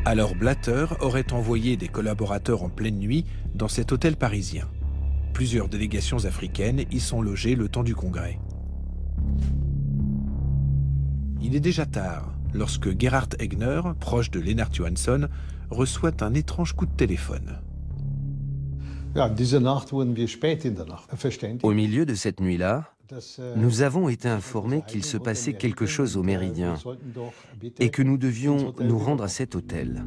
Alors Blatter aurait envoyé des collaborateurs en pleine nuit dans cet hôtel parisien. Plusieurs délégations africaines y sont logées le temps du congrès. Il est déjà tard lorsque Gerhard Egner, proche de Lennart Johansson, reçoit un étrange coup de téléphone. Au milieu de cette nuit-là, nous avons été informés qu'il se passait quelque chose au Méridien et que nous devions nous rendre à cet hôtel.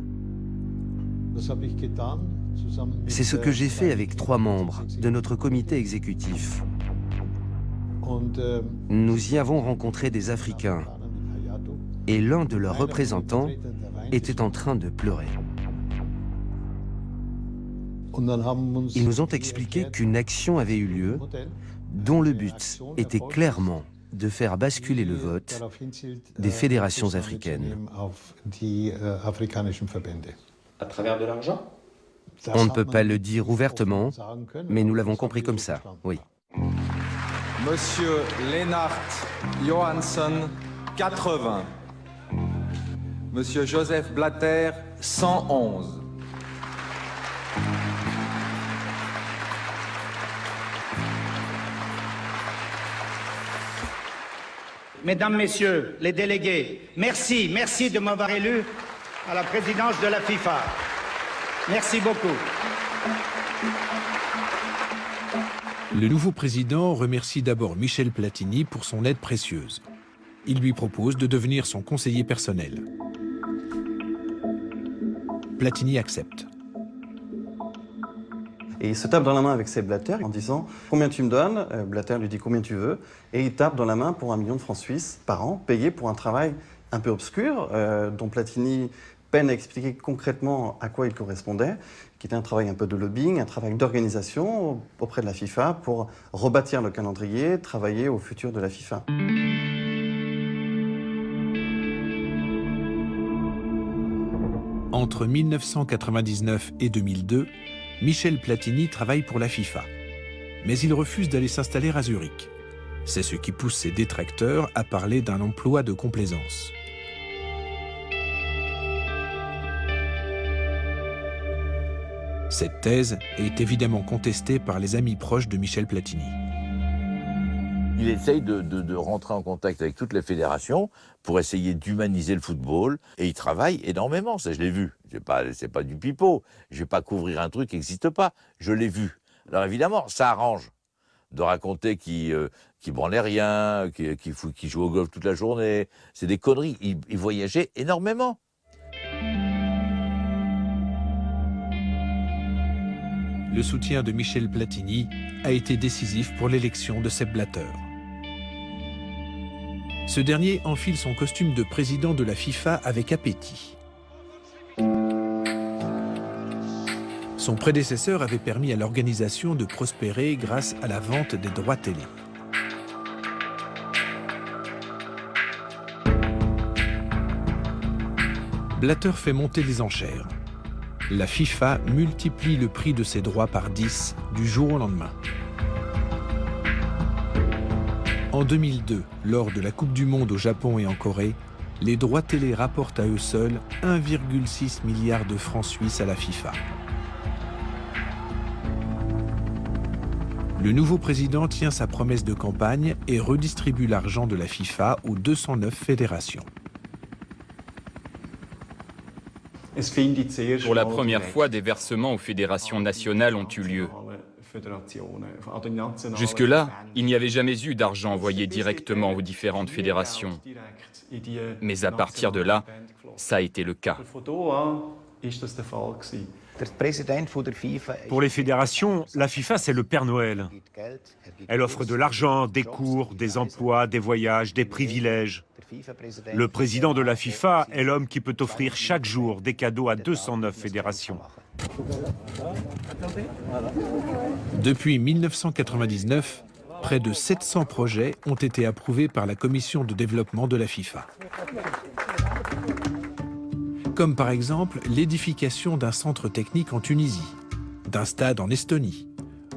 C'est ce que j'ai fait avec 3 membres de notre comité exécutif. Nous y avons rencontré des Africains et l'un de leurs représentants était en train de pleurer. Ils nous ont expliqué qu'une action avait eu lieu, dont le but était clairement de faire basculer le vote des fédérations africaines. À travers de l'argent? On ne peut pas le dire ouvertement, mais nous l'avons compris comme ça, oui. Monsieur Lennart Johansson, 80. Monsieur Joseph Blatter, 111. mesdames, messieurs les délégués, merci de m'avoir élu à la présidence de la FIFA. Merci beaucoup. Le nouveau président remercie d'abord Michel Platini pour son aide précieuse. Il lui propose de devenir son conseiller personnel. Platini accepte. Et il se tape dans la main avec Sepp Blatter en disant « Combien tu me donnes ?» Blatter lui dit « Combien tu veux ?» Et il tape dans la main pour 1 million de francs suisses par an, payé pour un travail un peu obscur, dont Platini peine à expliquer concrètement à quoi il correspondait, qui était un travail un peu de lobbying, un travail d'organisation auprès de la FIFA pour rebâtir le calendrier, travailler au futur de la FIFA. Entre 1999 et 2002, Michel Platini travaille pour la FIFA. Mais il refuse d'aller s'installer à Zurich. C'est ce qui pousse ses détracteurs à parler d'un emploi de complaisance. Cette thèse est évidemment contestée par les amis proches de Michel Platini. Il essaye de rentrer en contact avec toutes les fédérations pour essayer d'humaniser le football. Et il travaille énormément, ça je l'ai vu. C'est pas du pipeau. Je vais pas couvrir un truc qui n'existe pas. Je l'ai vu. Alors évidemment, ça arrange de raconter qu'il branlait rien, qu'il joue au golf toute la journée. C'est des conneries. Il voyageait énormément. Le soutien de Michel Platini a été décisif pour l'élection de Sepp Blatter. Ce dernier enfile son costume de président de la FIFA avec appétit. Son prédécesseur avait permis à l'organisation de prospérer grâce à la vente des droits télé. Blatter fait monter les enchères. La FIFA multiplie le prix de ses droits par 10 du jour au lendemain. En 2002, lors de la Coupe du Monde au Japon et en Corée, les droits télé rapportent à eux seuls 1,6 milliard de francs suisses à la FIFA. Le nouveau président tient sa promesse de campagne et redistribue l'argent de la FIFA aux 209 fédérations. Pour la première fois, des versements aux fédérations nationales ont eu lieu. Jusque-là, il n'y avait jamais eu d'argent envoyé directement aux différentes fédérations. Mais à partir de là, ça a été le cas. Pour les fédérations, la FIFA, c'est le Père Noël. Elle offre de l'argent, des cours, des emplois, des voyages, des privilèges. Le président de la FIFA est l'homme qui peut offrir chaque jour des cadeaux à 209 fédérations. Depuis 1999, près de 700 projets ont été approuvés par la commission de développement de la FIFA. Comme par exemple l'édification d'un centre technique en Tunisie, d'un stade en Estonie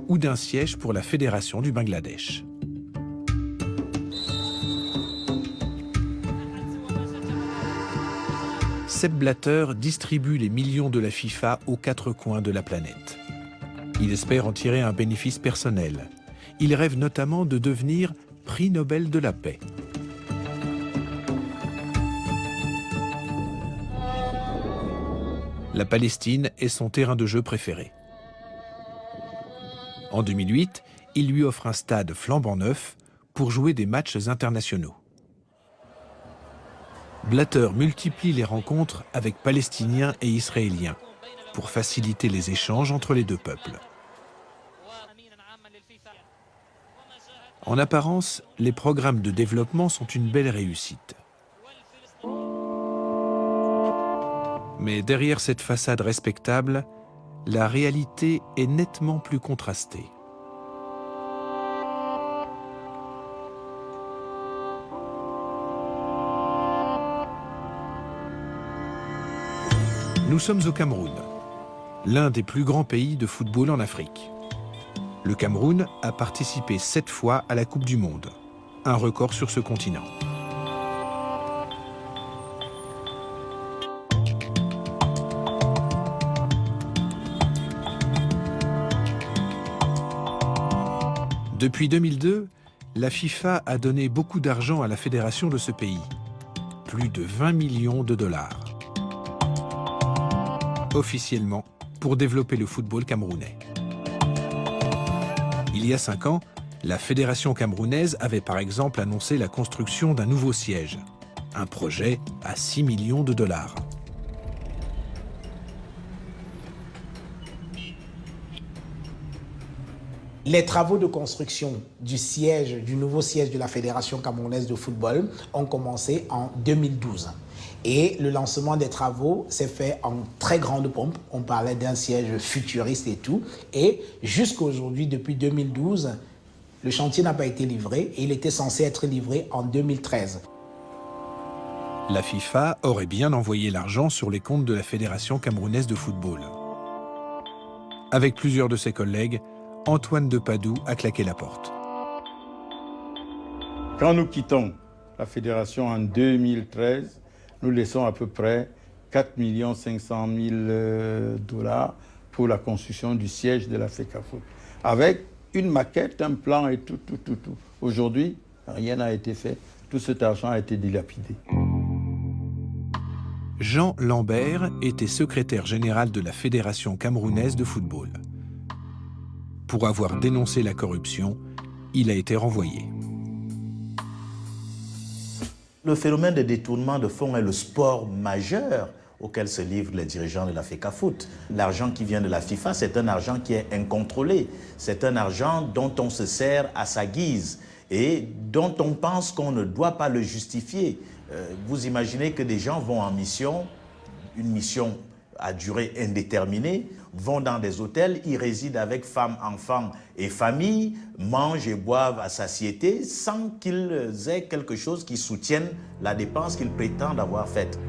ou d'un siège pour la Fédération du Bangladesh. Sepp Blatter distribue les millions de la FIFA aux 4 coins de la planète. Il espère en tirer un bénéfice personnel. Il rêve notamment de devenir prix Nobel de la paix. La Palestine est son terrain de jeu préféré. En 2008, il lui offre un stade flambant neuf pour jouer des matchs internationaux. Blatter multiplie les rencontres avec Palestiniens et Israéliens pour faciliter les échanges entre les deux peuples. En apparence, les programmes de développement sont une belle réussite. Mais derrière cette façade respectable, la réalité est nettement plus contrastée. Nous sommes au Cameroun, l'un des plus grands pays de football en Afrique. Le Cameroun a participé 7 fois à la Coupe du Monde, un record sur ce continent. Depuis 2002, la FIFA a donné beaucoup d'argent à la fédération de ce pays. Plus de 20 millions de dollars. Officiellement, pour développer le football camerounais. Il y a 5 ans, la fédération camerounaise avait par exemple annoncé la construction d'un nouveau siège. Un projet à 6 millions de dollars. Les travaux de construction du nouveau siège de la Fédération camerounaise de football ont commencé en 2012. Et le lancement des travaux s'est fait en très grande pompe. On parlait d'un siège futuriste et tout. Et jusqu'à aujourd'hui, depuis 2012, le chantier n'a pas été livré et il était censé être livré en 2013. La FIFA aurait bien envoyé l'argent sur les comptes de la Fédération camerounaise de football. Avec plusieurs de ses collègues, Antoine de Padoue a claqué la porte. Quand nous quittons la fédération en 2013, nous laissons à peu près 4 500 000 dollars pour la construction du siège de la FECAFOOT. Avec une maquette, un plan et tout. Aujourd'hui, rien n'a été fait. Tout cet argent a été dilapidé. Jean Lambert était secrétaire général de la Fédération camerounaise de football. Pour avoir dénoncé la corruption, il a été renvoyé. Le phénomène de détournement de fonds est le sport majeur auquel se livrent les dirigeants de la FECAFOOT. L'argent qui vient de la FIFA, c'est un argent qui est incontrôlé. C'est un argent dont on se sert à sa guise et dont on pense qu'on ne doit pas le justifier. Vous imaginez que des gens vont en mission, une mission à durée indéterminée, vont dans des hôtels, y résident avec femmes, enfants et familles, mangent et boivent à satiété sans qu'ils aient quelque chose qui soutienne la dépense qu'ils prétendent avoir faite.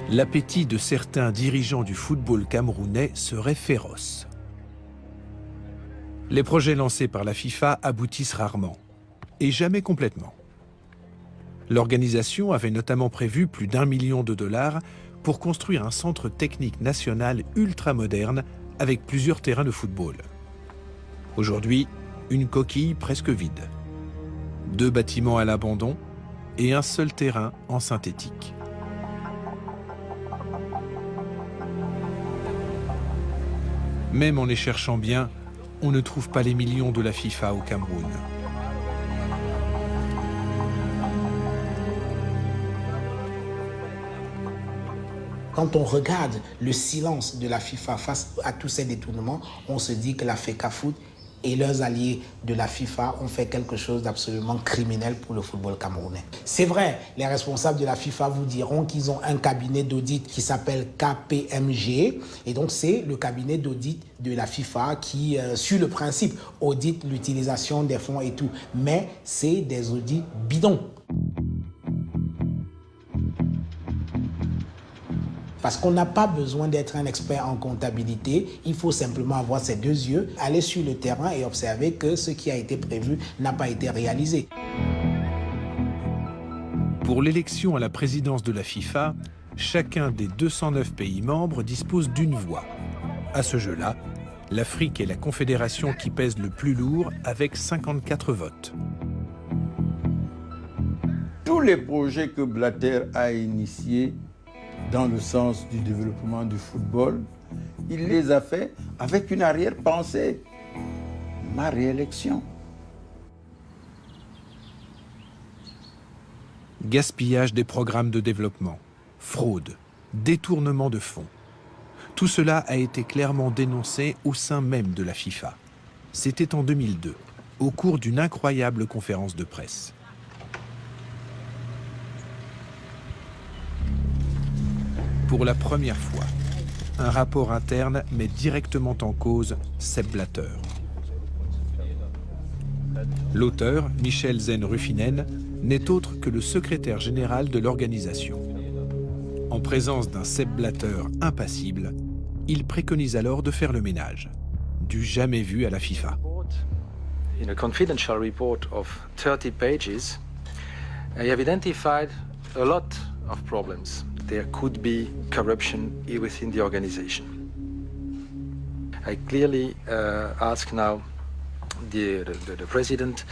L'appétit de certains dirigeants du football camerounais serait féroce. Les projets lancés par la FIFA aboutissent rarement, et jamais complètement. L'organisation avait notamment prévu plus d'1 million de dollars pour construire un centre technique national ultra-moderne avec plusieurs terrains de football. Aujourd'hui, une coquille presque vide. 2 bâtiments à l'abandon et un seul terrain en synthétique. Même en les cherchant bien, on ne trouve pas les millions de la FIFA au Cameroun. Quand on regarde le silence de la FIFA face à tous ces détournements, on se dit que la FECAFOOT et leurs alliés de la FIFA ont fait quelque chose d'absolument criminel pour le football camerounais. C'est vrai, les responsables de la FIFA vous diront qu'ils ont un cabinet d'audit qui s'appelle KPMG, et donc c'est le cabinet d'audit de la FIFA qui, sur le principe, audite l'utilisation des fonds et tout, mais c'est des audits bidons. Parce qu'on n'a pas besoin d'être un expert en comptabilité, il faut simplement avoir ses 2 yeux, aller sur le terrain et observer que ce qui a été prévu n'a pas été réalisé. Pour l'élection à la présidence de la FIFA, chacun des 209 pays membres dispose d'une voix. À ce jeu-là, l'Afrique est la confédération qui pèse le plus lourd avec 54 votes. Tous les projets que Blatter a initiés dans le sens du développement du football, il les a fait avec une arrière-pensée, ma réélection. Gaspillage des programmes de développement, fraude, détournement de fonds. Tout cela a été clairement dénoncé au sein même de la FIFA. C'était en 2002, au cours d'une incroyable conférence de presse. Pour la première fois, un rapport interne met directement en cause Sepp Blatter. L'auteur, Michel Zen-Ruffinen, n'est autre que le secrétaire général de l'organisation. En présence d'un Sepp Blatter impassible, il préconise alors de faire le ménage, du jamais vu à la FIFA. In a confidential report of 30 pages, I have identified a lot of problems. There could be corruption within the organization. I clearly ask now the president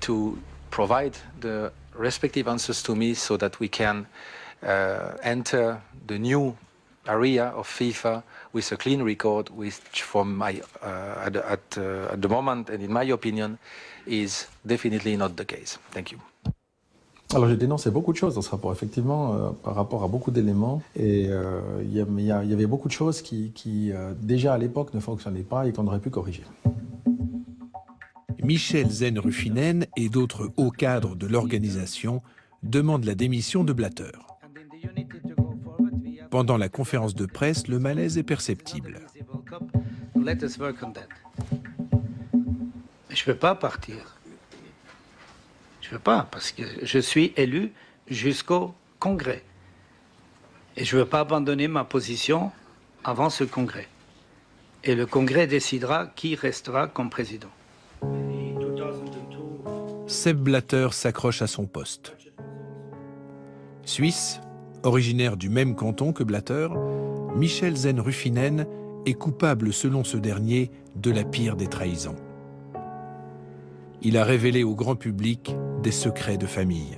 to provide the respective answers to me so that we can enter the new area of FIFA with a clean record, which from my, at the moment and in my opinion is definitely not the case. Thank you. Alors j'ai dénoncé beaucoup de choses dans ce rapport, effectivement, par rapport à beaucoup d'éléments. Et il y avait beaucoup de choses qui déjà à l'époque, ne fonctionnaient pas et qu'on aurait pu corriger. Michel Zen-Ruffinen et d'autres hauts cadres de l'organisation demandent la démission de Blatter. Pendant la conférence de presse, le malaise est perceptible. Let us work on that. Je ne peux pas partir. Je ne peux pas, parce que je suis élu jusqu'au Congrès. Et je ne veux pas abandonner ma position avant ce Congrès. Et le Congrès décidera qui restera comme président. Sepp Blatter s'accroche à son poste. Suisse, originaire du même canton que Blatter, Michel Zen-Ruffinen est coupable, selon ce dernier, de la pire des trahisons. Il a révélé au grand public des secrets de famille.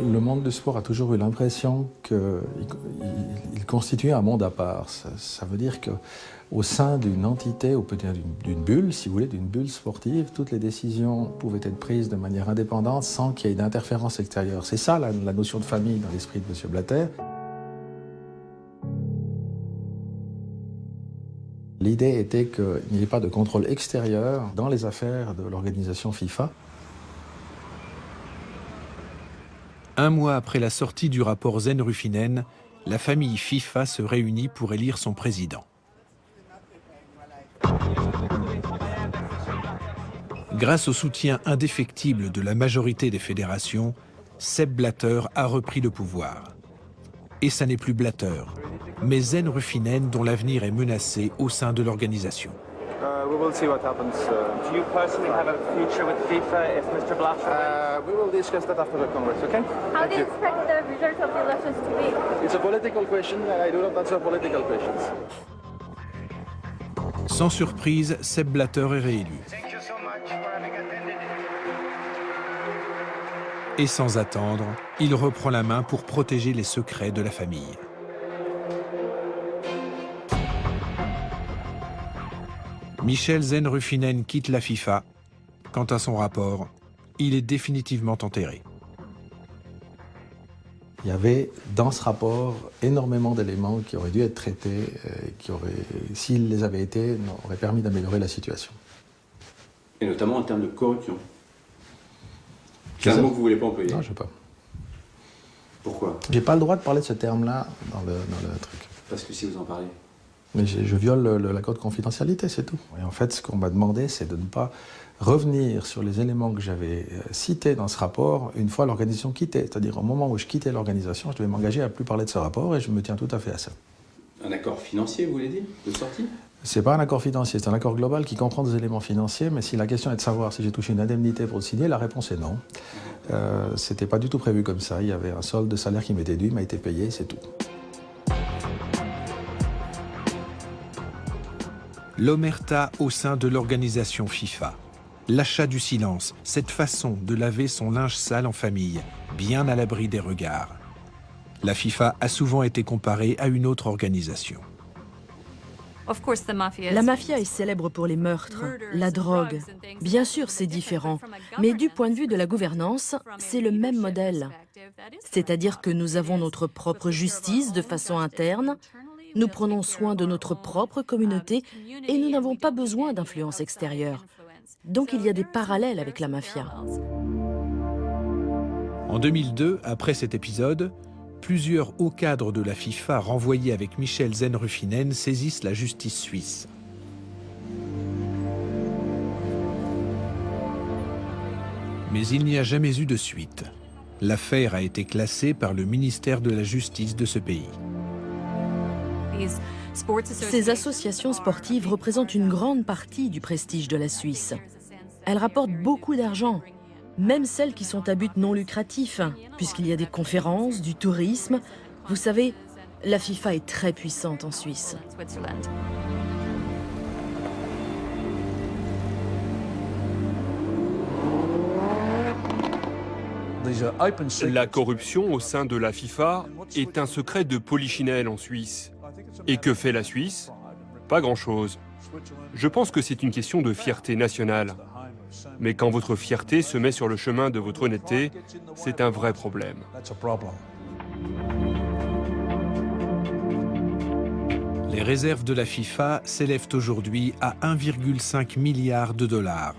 Le monde du sport a toujours eu l'impression qu'il constituait un monde à part. Ça veut dire qu'au sein d'une entité, ou peut-être d'une bulle, si vous voulez, d'une bulle sportive, toutes les décisions pouvaient être prises de manière indépendante sans qu'il y ait d'interférence extérieure. C'est ça la notion de famille dans l'esprit de M. Blatter. L'idée était qu'il n'y ait pas de contrôle extérieur dans les affaires de l'organisation FIFA. Un mois après la sortie du rapport Zen-Ruffinen, la famille FIFA se réunit pour élire son président. Grâce au soutien indéfectible de la majorité des fédérations, Sepp Blatter a repris le pouvoir. Et ça n'est plus Blatter, mais Zen-Ruffinen dont l'avenir est menacé au sein de l'organisation. We will see what happens. Do you personally have a future with FIFA if Mr. Blatter? We will discuss that after the Congress, okay? How do you expect the result of the elections to be? It's a political question and I do not answer political questions. Sans surprise, Sepp Blatter est réélu. Et sans attendre, il reprend la main pour protéger les secrets de la famille. Michel Zen-Ruffinen quitte la FIFA. Quant à son rapport, il est définitivement enterré. Il y avait dans ce rapport énormément d'éléments qui auraient dû être traités, qui auraient, s'ils les avaient été, auraient permis d'améliorer la situation. Et notamment en termes de corruption. C'est un mot que vous ne voulez pas employer? Non, je ne veux pas. Pourquoi? J'ai pas le droit de parler de ce terme-là dans le truc. Parce que si vous en parlez. Mais je viole l'accord de confidentialité, c'est tout. Et en fait, ce qu'on m'a demandé, c'est de ne pas revenir sur les éléments que j'avais cités dans ce rapport une fois l'organisation quittée. C'est-à-dire, au moment où je quittais l'organisation, je devais m'engager à ne plus parler de ce rapport et je me tiens tout à fait à ça. Un accord financier, vous voulez dire, de sortie? C'est pas un accord financier, c'est un accord global qui comprend des éléments financiers, mais si la question est de savoir si j'ai touché une indemnité pour le signer, la réponse est non. C'était pas du tout prévu comme ça. Il y avait un solde de salaire qui m'était dû, il m'a été payé, c'est tout. L'omerta au sein de l'organisation FIFA. L'achat du silence, cette façon de laver son linge sale en famille, bien à l'abri des regards. La FIFA a souvent été comparée à une autre organisation. La mafia est célèbre pour les meurtres, la drogue. Bien sûr, c'est différent, mais du point de vue de la gouvernance, c'est le même modèle. C'est-à-dire que nous avons notre propre justice de façon interne, nous prenons soin de notre propre communauté et nous n'avons pas besoin d'influence extérieure. Donc il y a des parallèles avec la mafia. En 2002, après cet épisode, plusieurs hauts cadres de la FIFA renvoyés avec Michel Zen-Ruffinen saisissent la justice suisse. Mais il n'y a jamais eu de suite. L'affaire a été classée par le ministère de la Justice de ce pays. Ces associations sportives représentent une grande partie du prestige de la Suisse. Elles rapportent beaucoup d'argent, même celles qui sont à but non lucratif, puisqu'il y a des conférences, du tourisme. Vous savez, La FIFA est très puissante en Suisse. La corruption au sein de la FIFA est un secret de polichinelle en Suisse. Et que fait la Suisse? Pas grand-chose. Je pense que c'est une question de fierté nationale. Mais quand votre fierté se met sur le chemin de votre honnêteté, c'est un vrai problème. Les réserves de la FIFA s'élèvent aujourd'hui à 1,5 milliard de dollars.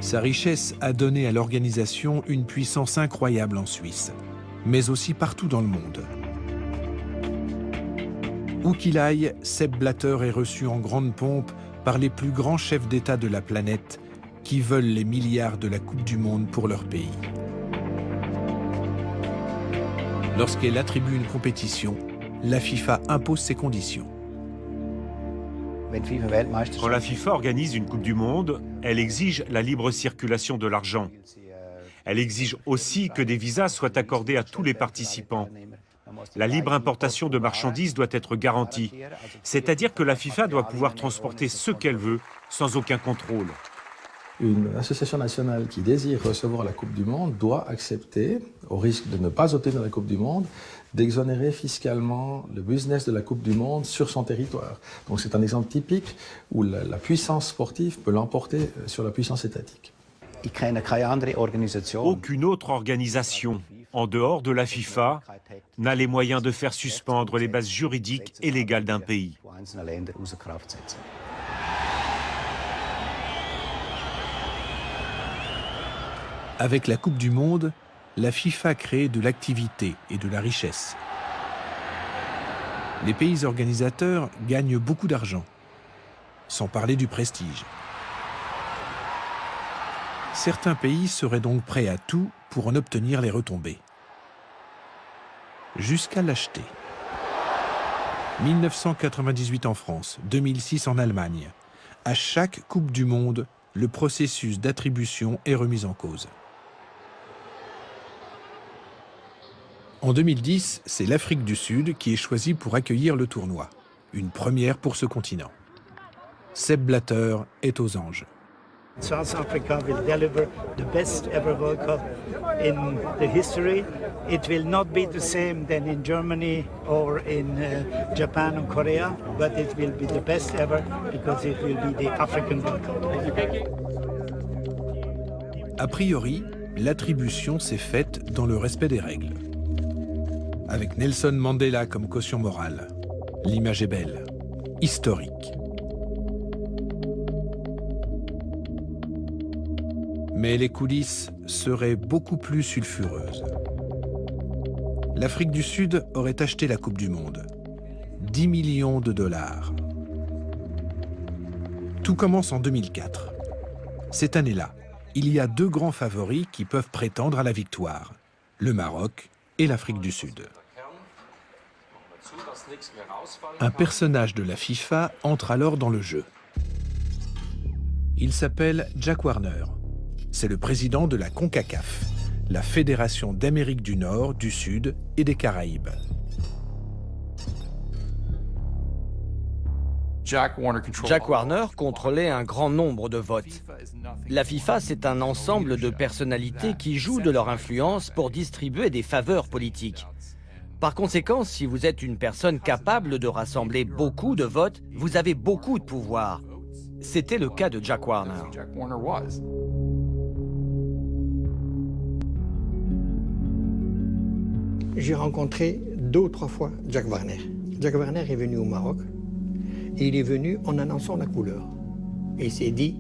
Sa richesse a donné à l'organisation une puissance incroyable en Suisse, mais aussi partout dans le monde. Où qu'il aille, Sepp Blatter est reçu en grande pompe par les plus grands chefs d'État de la planète qui veulent les milliards de la Coupe du Monde pour leur pays. Lorsqu'elle attribue une compétition, la FIFA impose ses conditions. Quand la FIFA organise une Coupe du Monde, elle exige la libre circulation de l'argent. Elle exige aussi que des visas soient accordés à tous les participants. La libre importation de marchandises doit être garantie, c'est-à-dire que la FIFA doit pouvoir transporter ce qu'elle veut sans aucun contrôle. Une association nationale qui désire recevoir la Coupe du Monde doit accepter, au risque de ne pas obtenir la Coupe du Monde, d'exonérer fiscalement le business de la Coupe du Monde sur son territoire. Donc c'est un exemple typique où la puissance sportive peut l'emporter sur la puissance étatique. Aucune autre organisation, en dehors de la FIFA, n'a les moyens de faire suspendre les bases juridiques et légales d'un pays. Avec la Coupe du Monde, la FIFA crée de l'activité et de la richesse. Les pays organisateurs gagnent beaucoup d'argent, sans parler du prestige. Certains pays seraient donc prêts à tout pour en obtenir les retombées. Jusqu'à l'acheter. 1998 en France, 2006 en Allemagne. À chaque Coupe du Monde, le processus d'attribution est remis en cause. En 2010, c'est l'Afrique du Sud qui est choisie pour accueillir le tournoi. Une première pour ce continent. Sepp Blatter est aux anges. South Africa will deliver the best ever World Cup in the history. It will not be the same than in Germany or in Japan or Korea, but it will be the best ever because it will be the African World Cup. A priori, l'attribution s'est faite dans le respect des règles. Avec Nelson Mandela comme caution morale. L'image est belle, historique. Mais les coulisses seraient beaucoup plus sulfureuses. L'Afrique du Sud aurait acheté la Coupe du Monde. 10 millions de dollars. Tout commence en 2004. Cette année-là, il y a deux grands favoris qui peuvent prétendre à la victoire. Le Maroc et l'Afrique du Sud. Un personnage de la FIFA entre alors dans le jeu. Il s'appelle Jack Warner. C'est le président de la CONCACAF, la Fédération d'Amérique du Nord, du Sud et des Caraïbes. Jack Warner contrôlait un grand nombre de votes. La FIFA, c'est un ensemble de personnalités qui jouent de leur influence pour distribuer des faveurs politiques. Par conséquent, si vous êtes une personne capable de rassembler beaucoup de votes, vous avez beaucoup de pouvoir. C'était le cas de Jack Warner. J'ai rencontré 2 ou 3 fois Jack Warner. Jack Warner est venu au Maroc et il est venu en annonçant la couleur. Et il s'est dit,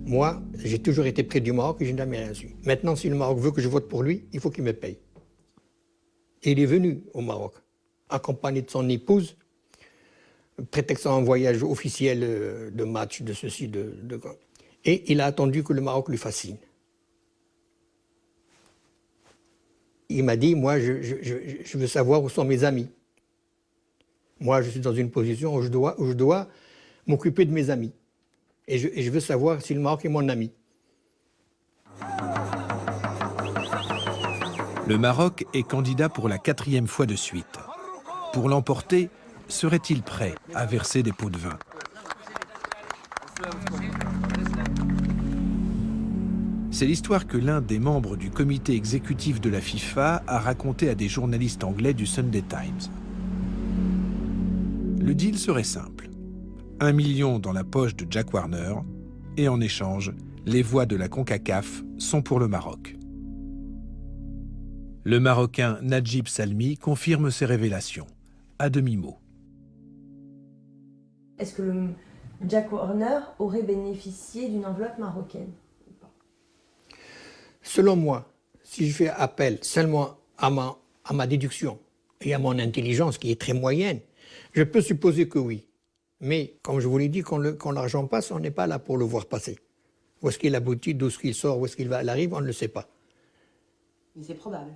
moi, j'ai toujours été près du Maroc et je n'ai jamais rien su. Maintenant, si le Maroc veut que je vote pour lui, il faut qu'il me paye. Et il est venu au Maroc, accompagné de son épouse, prétextant un voyage officiel de match, de ceci, Et il a attendu que le Maroc lui fasse signe. Il m'a dit, moi, je veux savoir où sont mes amis. Moi, je suis dans une position où je dois m'occuper de mes amis. Et je veux savoir si le Maroc est mon ami. Le Maroc est candidat pour la 4e fois de suite. Pour l'emporter, serait-il prêt à verser des pots de vin? C'est l'histoire que l'un des membres du comité exécutif de la FIFA a racontée à des journalistes anglais du Sunday Times. Le deal serait simple. 1 million dans la poche de Jack Warner, et en échange, les voix de la CONCACAF sont pour le Maroc. Le Marocain Najib Salmi confirme ces révélations, à demi-mot. Est-ce que le Jack Warner aurait bénéficié d'une enveloppe marocaine? Selon moi, si je fais appel seulement à ma déduction et à mon intelligence qui est très moyenne, je peux supposer que oui. Mais, comme je vous l'ai dit, quand l'argent passe, on n'est pas là pour le voir passer. Où est-ce qu'il aboutit, d'où est-ce qu'il sort, où est-ce qu'il arrive, on ne le sait pas. Mais c'est probable.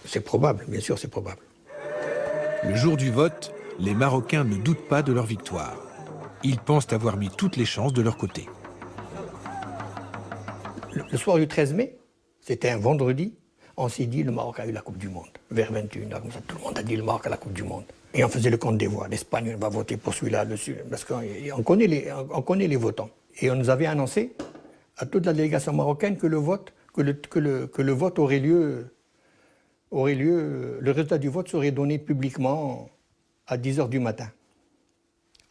C'est probable, bien sûr, c'est probable. Le jour du vote, les Marocains ne doutent pas de leur victoire. Ils pensent avoir mis toutes les chances de leur côté. Le soir du 13 mai, c'était un vendredi, on s'est dit le Maroc a eu la Coupe du Monde. Vers 21h, comme ça, tout le monde a dit le Maroc a la Coupe du Monde. Et on faisait le compte des voix. L'Espagne va voter pour celui-là, parce qu'on connaît les votants. Et on nous avait annoncé à toute la délégation marocaine que le vote aurait lieu, le résultat du vote serait donné publiquement à 10h du matin.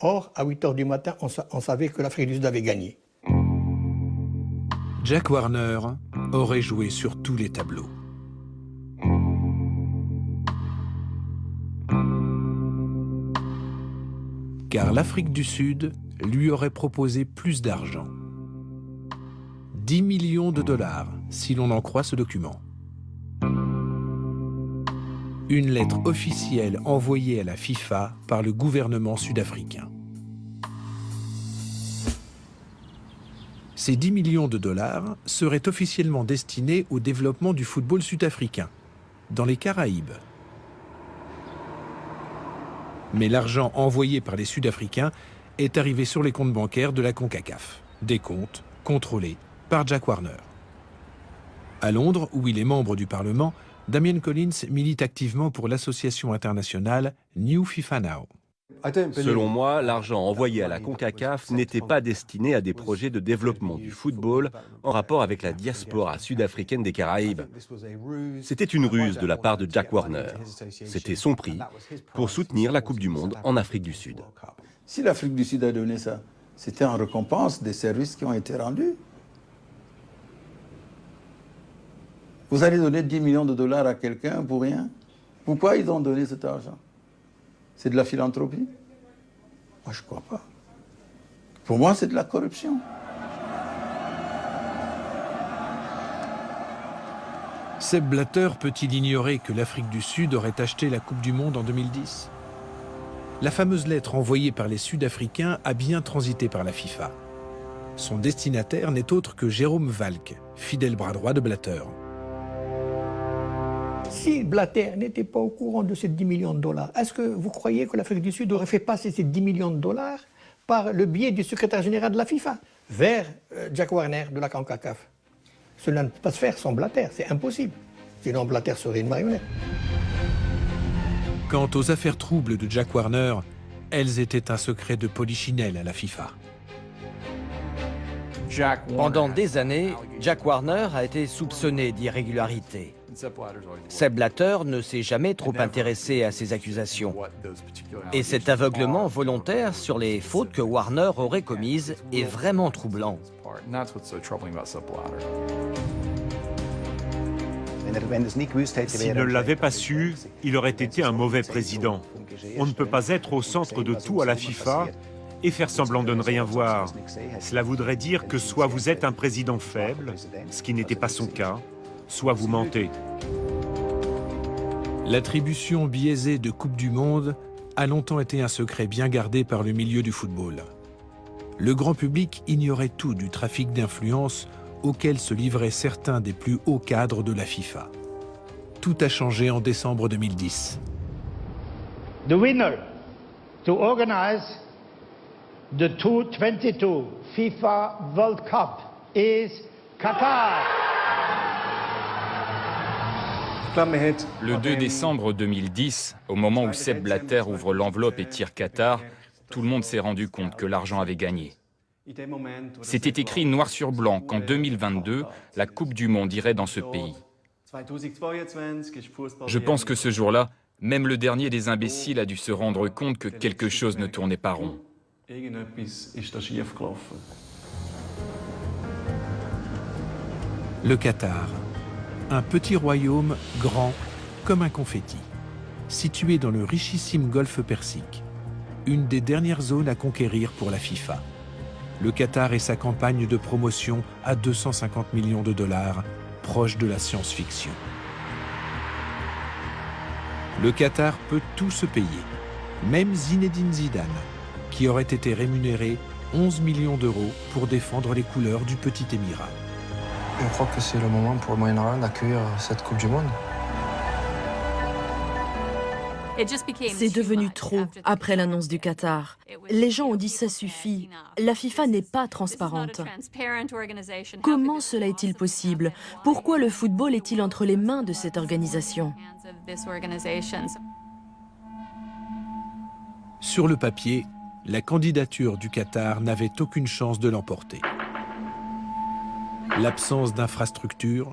Or, à 8h du matin, on savait que l'Afrique du Sud avait gagné. Jack Warner aurait joué sur tous les tableaux. Car l'Afrique du Sud lui aurait proposé plus d'argent. 10 millions de dollars, si l'on en croit ce document. Une lettre officielle envoyée à la FIFA par le gouvernement sud-africain. Ces 10 millions de dollars seraient officiellement destinés au développement du football sud-africain, dans les Caraïbes. Mais l'argent envoyé par les Sud-Africains est arrivé sur les comptes bancaires de la CONCACAF, des comptes contrôlés par Jack Warner. À Londres, où il est membre du Parlement, Damien Collins milite activement pour l'association internationale New FIFA Now. Selon moi, l'argent envoyé à la CONCACAF n'était pas destiné à des projets de développement du football en rapport avec la diaspora sud-africaine des Caraïbes. C'était une ruse de la part de Jack Warner. C'était son prix pour soutenir la Coupe du Monde en Afrique du Sud. Si l'Afrique du Sud a donné ça, c'était en récompense des services qui ont été rendus. Vous allez donner 10 millions de dollars à quelqu'un pour rien? Pourquoi ils ont donné cet argent? C'est de la philanthropie? Moi, je ne crois pas. Pour moi, c'est de la corruption. Sepp Blatter peut-il ignorer que l'Afrique du Sud aurait acheté la Coupe du Monde en 2010? La fameuse lettre envoyée par les Sud-Africains a bien transité par la FIFA. Son destinataire n'est autre que Jérôme Valk, fidèle bras droit de Blatter. Si Blatter n'était pas au courant de ces 10 millions de dollars, est-ce que vous croyez que l'Afrique du Sud aurait fait passer ces 10 millions de dollars par le biais du secrétaire général de la FIFA vers Jack Warner de la CONCACAF? Cela ne peut pas se faire sans Blatter, c'est impossible. Sinon Blatter serait une marionnette. Quant aux affaires troubles de Jack Warner, elles étaient un secret de polichinelle à la FIFA. Pendant des années, Jack Warner a été soupçonné d'irrégularité. Sepp Blatter ne s'est jamais trop intéressé à ces accusations. Et cet aveuglement volontaire sur les fautes que Warner aurait commises est vraiment troublant. S'il ne l'avait pas su, il aurait été un mauvais président. On ne peut pas être au centre de tout à la FIFA et faire semblant de ne rien voir. Cela voudrait dire que soit vous êtes un président faible, ce qui n'était pas son cas, soit vous mentez. L'attribution biaisée de Coupe du Monde a longtemps été un secret bien gardé par le milieu du football. Le grand public ignorait tout du trafic d'influence auquel se livraient certains des plus hauts cadres de la FIFA. Tout a changé en décembre 2010. The winner to organize the 2022 FIFA World Cup is Qatar. Le 2 décembre 2010, au moment où Sepp Blatter ouvre l'enveloppe et tire Qatar, tout le monde s'est rendu compte que l'argent avait gagné. C'était écrit noir sur blanc qu'en 2022, la Coupe du Monde irait dans ce pays. Je pense que ce jour-là, même le dernier des imbéciles a dû se rendre compte que quelque chose ne tournait pas rond. Le Qatar, un petit royaume grand comme un confetti, situé dans le richissime golfe Persique, une des dernières zones à conquérir pour la FIFA. Le Qatar et sa campagne de promotion à 250 millions de dollars, proche de la science-fiction. Le Qatar peut tout se payer, même Zinedine Zidane, qui aurait été rémunéré 11 millions d'euros pour défendre les couleurs du petit émirat. Je crois que c'est le moment pour le Moyen-Orient d'accueillir cette Coupe du Monde. C'est devenu trop après l'annonce du Qatar. Les gens ont dit ça suffit. La FIFA n'est pas transparente. Comment cela est-il possible? Pourquoi le football est-il entre les mains de cette organisation? Sur le papier, la candidature du Qatar n'avait aucune chance de l'emporter. L'absence d'infrastructures,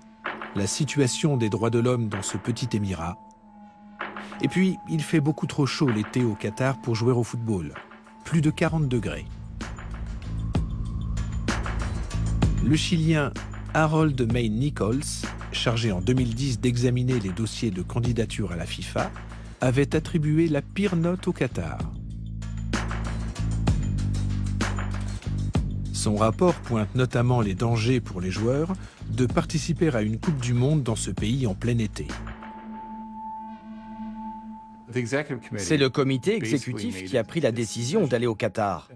la situation des droits de l'homme dans ce petit émirat. Et puis, il fait beaucoup trop chaud l'été au Qatar pour jouer au football. Plus de 40 degrés. Le Chilien Harold May Nichols, chargé en 2010 d'examiner les dossiers de candidature à la FIFA, avait attribué la pire note au Qatar. Son rapport pointe notamment les dangers pour les joueurs de participer à une Coupe du Monde dans ce pays en plein été. C'est le comité exécutif qui a pris la décision d'aller au Qatar.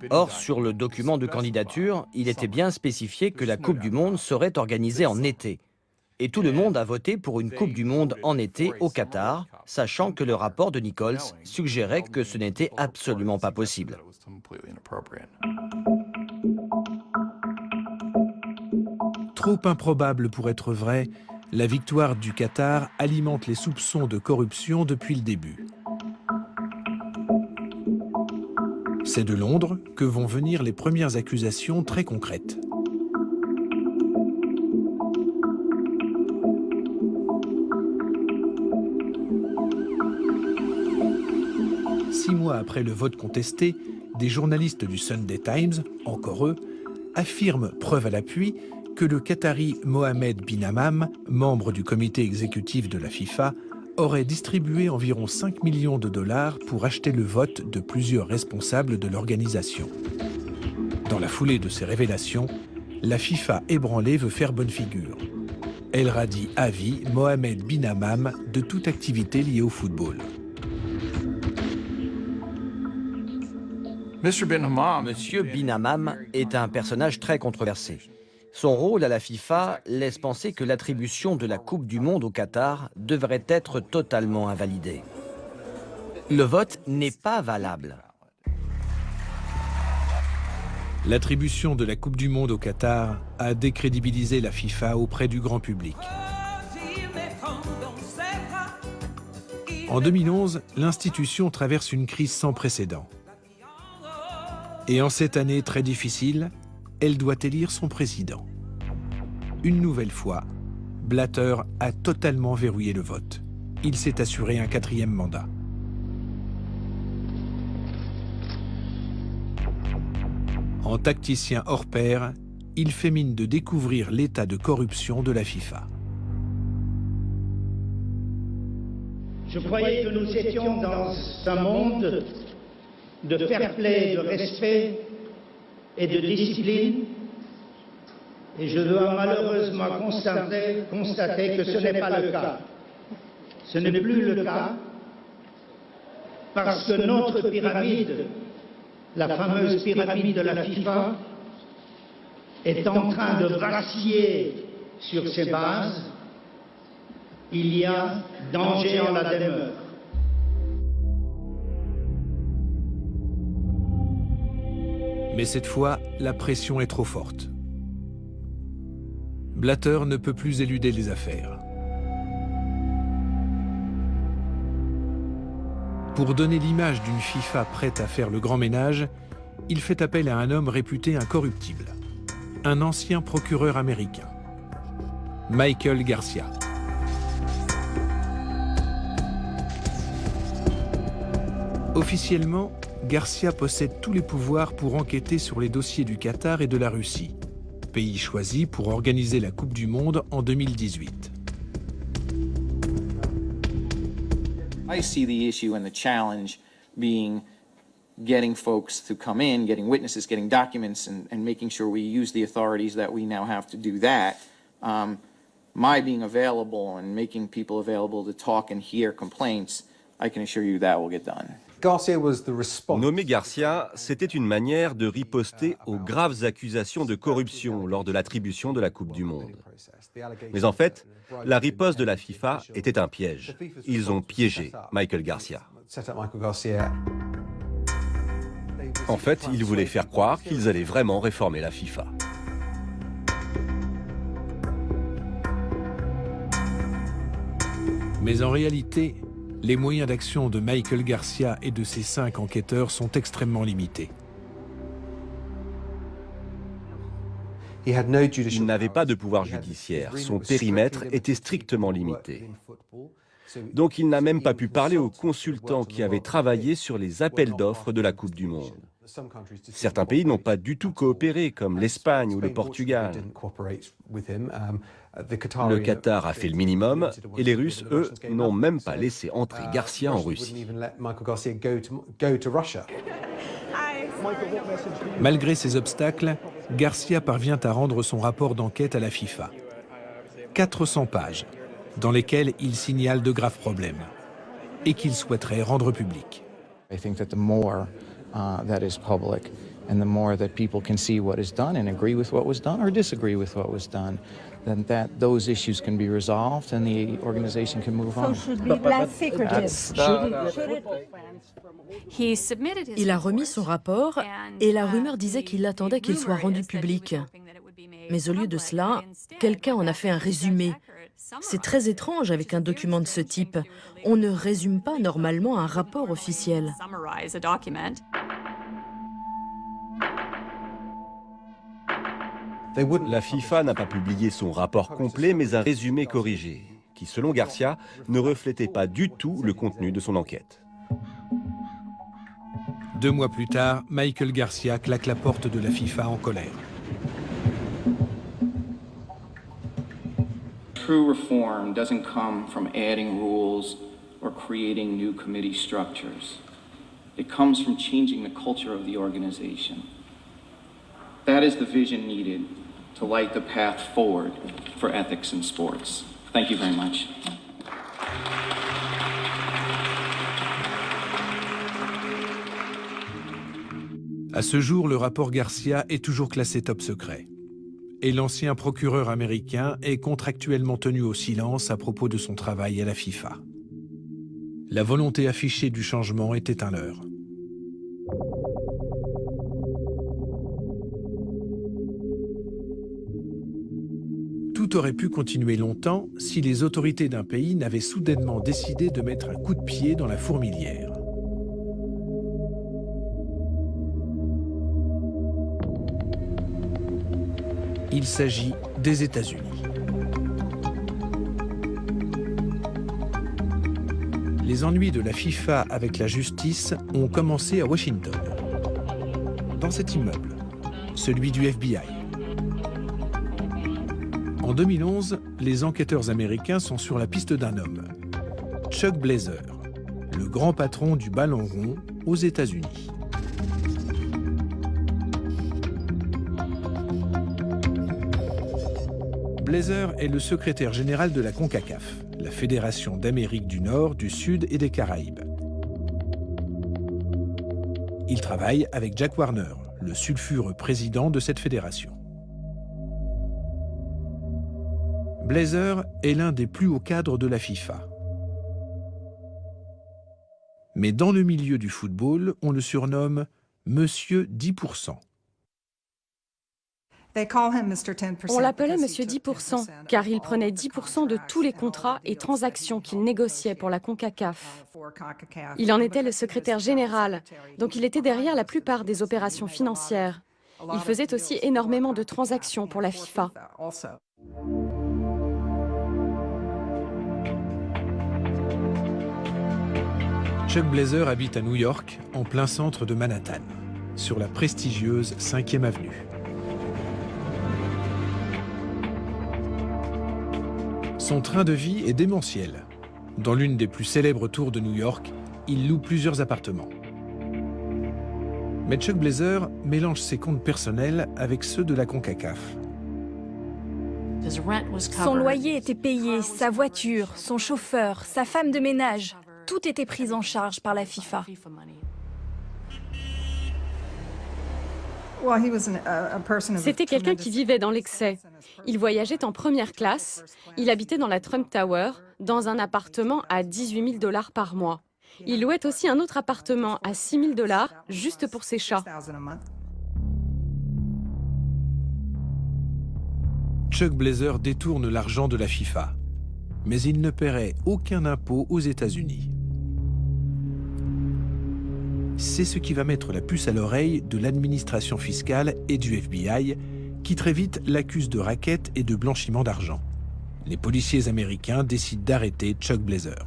Or, sur le document de candidature, il était bien spécifié que la Coupe du Monde serait organisée en été. Et tout le monde a voté pour une Coupe du Monde en été au Qatar, sachant que le rapport de Nichols suggérait que ce n'était absolument pas possible. Trop improbable pour être vrai, la victoire du Qatar alimente les soupçons de corruption depuis le début. C'est de Londres que vont venir les premières accusations très concrètes. Six mois après le vote contesté, des journalistes du Sunday Times, encore eux, affirment, preuve à l'appui, que le Qatari Mohamed bin Hammam, membre du comité exécutif de la FIFA, aurait distribué environ 5 millions de dollars pour acheter le vote de plusieurs responsables de l'organisation. Dans la foulée de ces révélations, la FIFA ébranlée veut faire bonne figure. Elle radie à vie Mohamed bin Hammam de toute activité liée au football. Monsieur bin Hammam est un personnage très controversé. Son rôle à la FIFA laisse penser que l'attribution de la Coupe du Monde au Qatar devrait être totalement invalidée. Le vote n'est pas valable. L'attribution de la Coupe du Monde au Qatar a décrédibilisé la FIFA auprès du grand public. En 2011, l'institution traverse une crise sans précédent. Et en cette année très difficile, elle doit élire son président. Une nouvelle fois, Blatter a totalement verrouillé le vote. Il s'est assuré un 4e mandat. En tacticien hors pair, il fait mine de découvrir l'état de corruption de la FIFA. Je croyais que nous étions dans un monde de fair play, de respect et de discipline, et je dois malheureusement constater que ce n'est pas le cas. Ce n'est plus le cas parce que notre pyramide, la fameuse pyramide de la FIFA, est en train de vaciller sur ses bases. Il y a danger en la demeure. Mais cette fois, la pression est trop forte. Blatter ne peut plus éluder les affaires. Pour donner l'image d'une FIFA prête à faire le grand ménage, il fait appel à un homme réputé incorruptible, un ancien procureur américain, Michael Garcia. Officiellement, Garcia possède tous les pouvoirs pour enquêter sur les dossiers du Qatar et de la Russie, pays choisi pour organiser la Coupe du Monde en 2018. I see the issue and the challenge being getting folks to come in, getting witnesses, getting documents, and making sure we use the authorities that we now have to do that. My being available and making people available to talk and hear complaints, I can assure you that will get done. Nommer Garcia, c'était une manière de riposter aux graves accusations de corruption lors de l'attribution de la Coupe du Monde. Mais en fait, la riposte de la FIFA était un piège. Ils ont piégé Michael Garcia. En fait, ils voulaient faire croire qu'ils allaient vraiment réformer la FIFA. Mais en réalité, les moyens d'action de Michael Garcia et de ses 5 enquêteurs sont extrêmement limités. Il n'avait pas de pouvoir judiciaire, son périmètre était strictement limité. Donc il n'a même pas pu parler aux consultants qui avaient travaillé sur les appels d'offres de la Coupe du Monde. Certains pays n'ont pas du tout coopéré, comme l'Espagne ou le Portugal. Le Qatar a fait le minimum, et les Russes, eux, n'ont même pas laissé entrer Garcia en Russie. Malgré ces obstacles, Garcia parvient à rendre son rapport d'enquête à la FIFA. 400 pages, dans lesquelles il signale de graves problèmes, et qu'il souhaiterait rendre publics. That is public, and the more that people can see what is done and agree with what was done or disagree with what was done, then those issues can be resolved and the organization can move on. Il a remis son rapport et la rumeur disait qu'il attendait qu'il soit rendu public. Mais au lieu de cela, quelqu'un en a fait un résumé. C'est très étrange avec un document de ce type. On ne résume pas normalement un rapport officiel. La FIFA n'a pas publié son rapport complet, mais un résumé corrigé, qui, selon Garcia, ne reflétait pas du tout le contenu de son enquête. 2 mois plus tard, Michael Garcia claque la porte de la FIFA en colère. True reform doesn't come from adding rules or creating new committee structures. It comes from changing the culture of the organization. That is the vision needed to light the path forward for ethics in sports. Thank you very much. À ce jour, le rapport Garcia est toujours classé top secret. Et l'ancien procureur américain est contractuellement tenu au silence à propos de son travail à la FIFA. La volonté affichée du changement était un leurre. Tout aurait pu continuer longtemps si les autorités d'un pays n'avaient soudainement décidé de mettre un coup de pied dans la fourmilière. Il s'agit des États-Unis. Les ennuis de la FIFA avec la justice ont commencé à Washington, dans cet immeuble, celui du FBI. En 2011, les enquêteurs américains sont sur la piste d'un homme, Chuck Blazer, le grand patron du ballon rond aux États-Unis. Blazer est le secrétaire général de la CONCACAF, la Fédération d'Amérique du Nord, du Sud et des Caraïbes. Il travaille avec Jack Warner, le sulfureux président de cette fédération. Blazer est l'un des plus hauts cadres de la FIFA. Mais dans le milieu du football, on le surnomme Monsieur 10%. On l'appelait Monsieur 10%, car il prenait 10% de tous les contrats et transactions qu'il négociait pour la CONCACAF. Il en était le secrétaire général, donc il était derrière la plupart des opérations financières. Il faisait aussi énormément de transactions pour la FIFA. Chuck Blazer habite à New York, en plein centre de Manhattan, sur la prestigieuse 5e avenue. Son train de vie est démentiel. Dans l'une des plus célèbres tours de New York, il loue plusieurs appartements. Mais Chuck Blazer mélange ses comptes personnels avec ceux de la CONCACAF. Son loyer était payé, sa voiture, son chauffeur, sa femme de ménage, tout était pris en charge par la FIFA. C'était quelqu'un qui vivait dans l'excès. Il voyageait en première classe, il habitait dans la Trump Tower, dans un appartement à $18 000 par mois. Il louait aussi un autre appartement à $6 000 juste pour ses chats. Chuck Blazer détourne l'argent de la FIFA, mais il ne paierait aucun impôt aux États-Unis. C'est ce qui va mettre la puce à l'oreille de l'administration fiscale et du FBI, qui très vite l'accusent de racket et de blanchiment d'argent. Les policiers américains décident d'arrêter Chuck Blazer.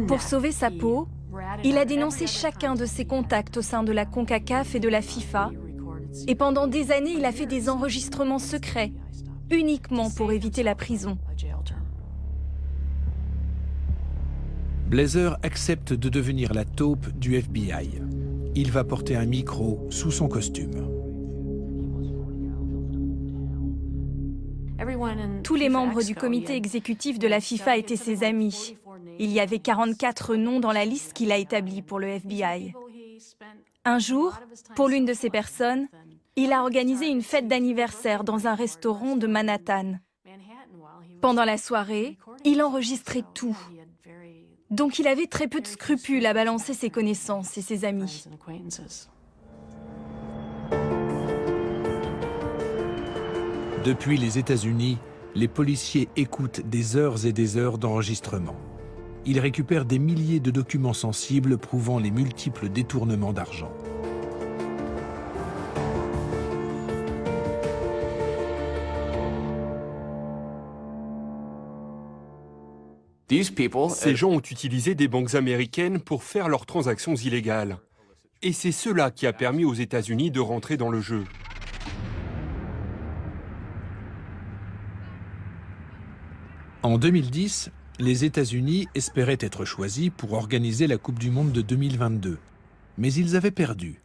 Pour sauver sa peau, il a dénoncé chacun de ses contacts au sein de la CONCACAF et de la FIFA. Et pendant des années, il a fait des enregistrements secrets, uniquement pour éviter la prison. Blazer accepte de devenir la taupe du FBI. Il va porter un micro sous son costume. Tous les membres du comité exécutif de la FIFA étaient ses amis. Il y avait 44 noms dans la liste qu'il a établie pour le FBI. Un jour, pour l'une de ces personnes, il a organisé une fête d'anniversaire dans un restaurant de Manhattan. Pendant la soirée, il enregistrait tout. Donc il avait très peu de scrupules à balancer ses connaissances et ses amis. Depuis les États-Unis, les policiers écoutent des heures et des heures d'enregistrement. Ils récupèrent des milliers de documents sensibles prouvant les multiples détournements d'argent. Ces gens ont utilisé des banques américaines pour faire leurs transactions illégales. Et c'est cela qui a permis aux États-Unis de rentrer dans le jeu. En 2010, les États-Unis espéraient être choisis pour organiser la Coupe du Monde de 2022. Mais ils avaient perdu,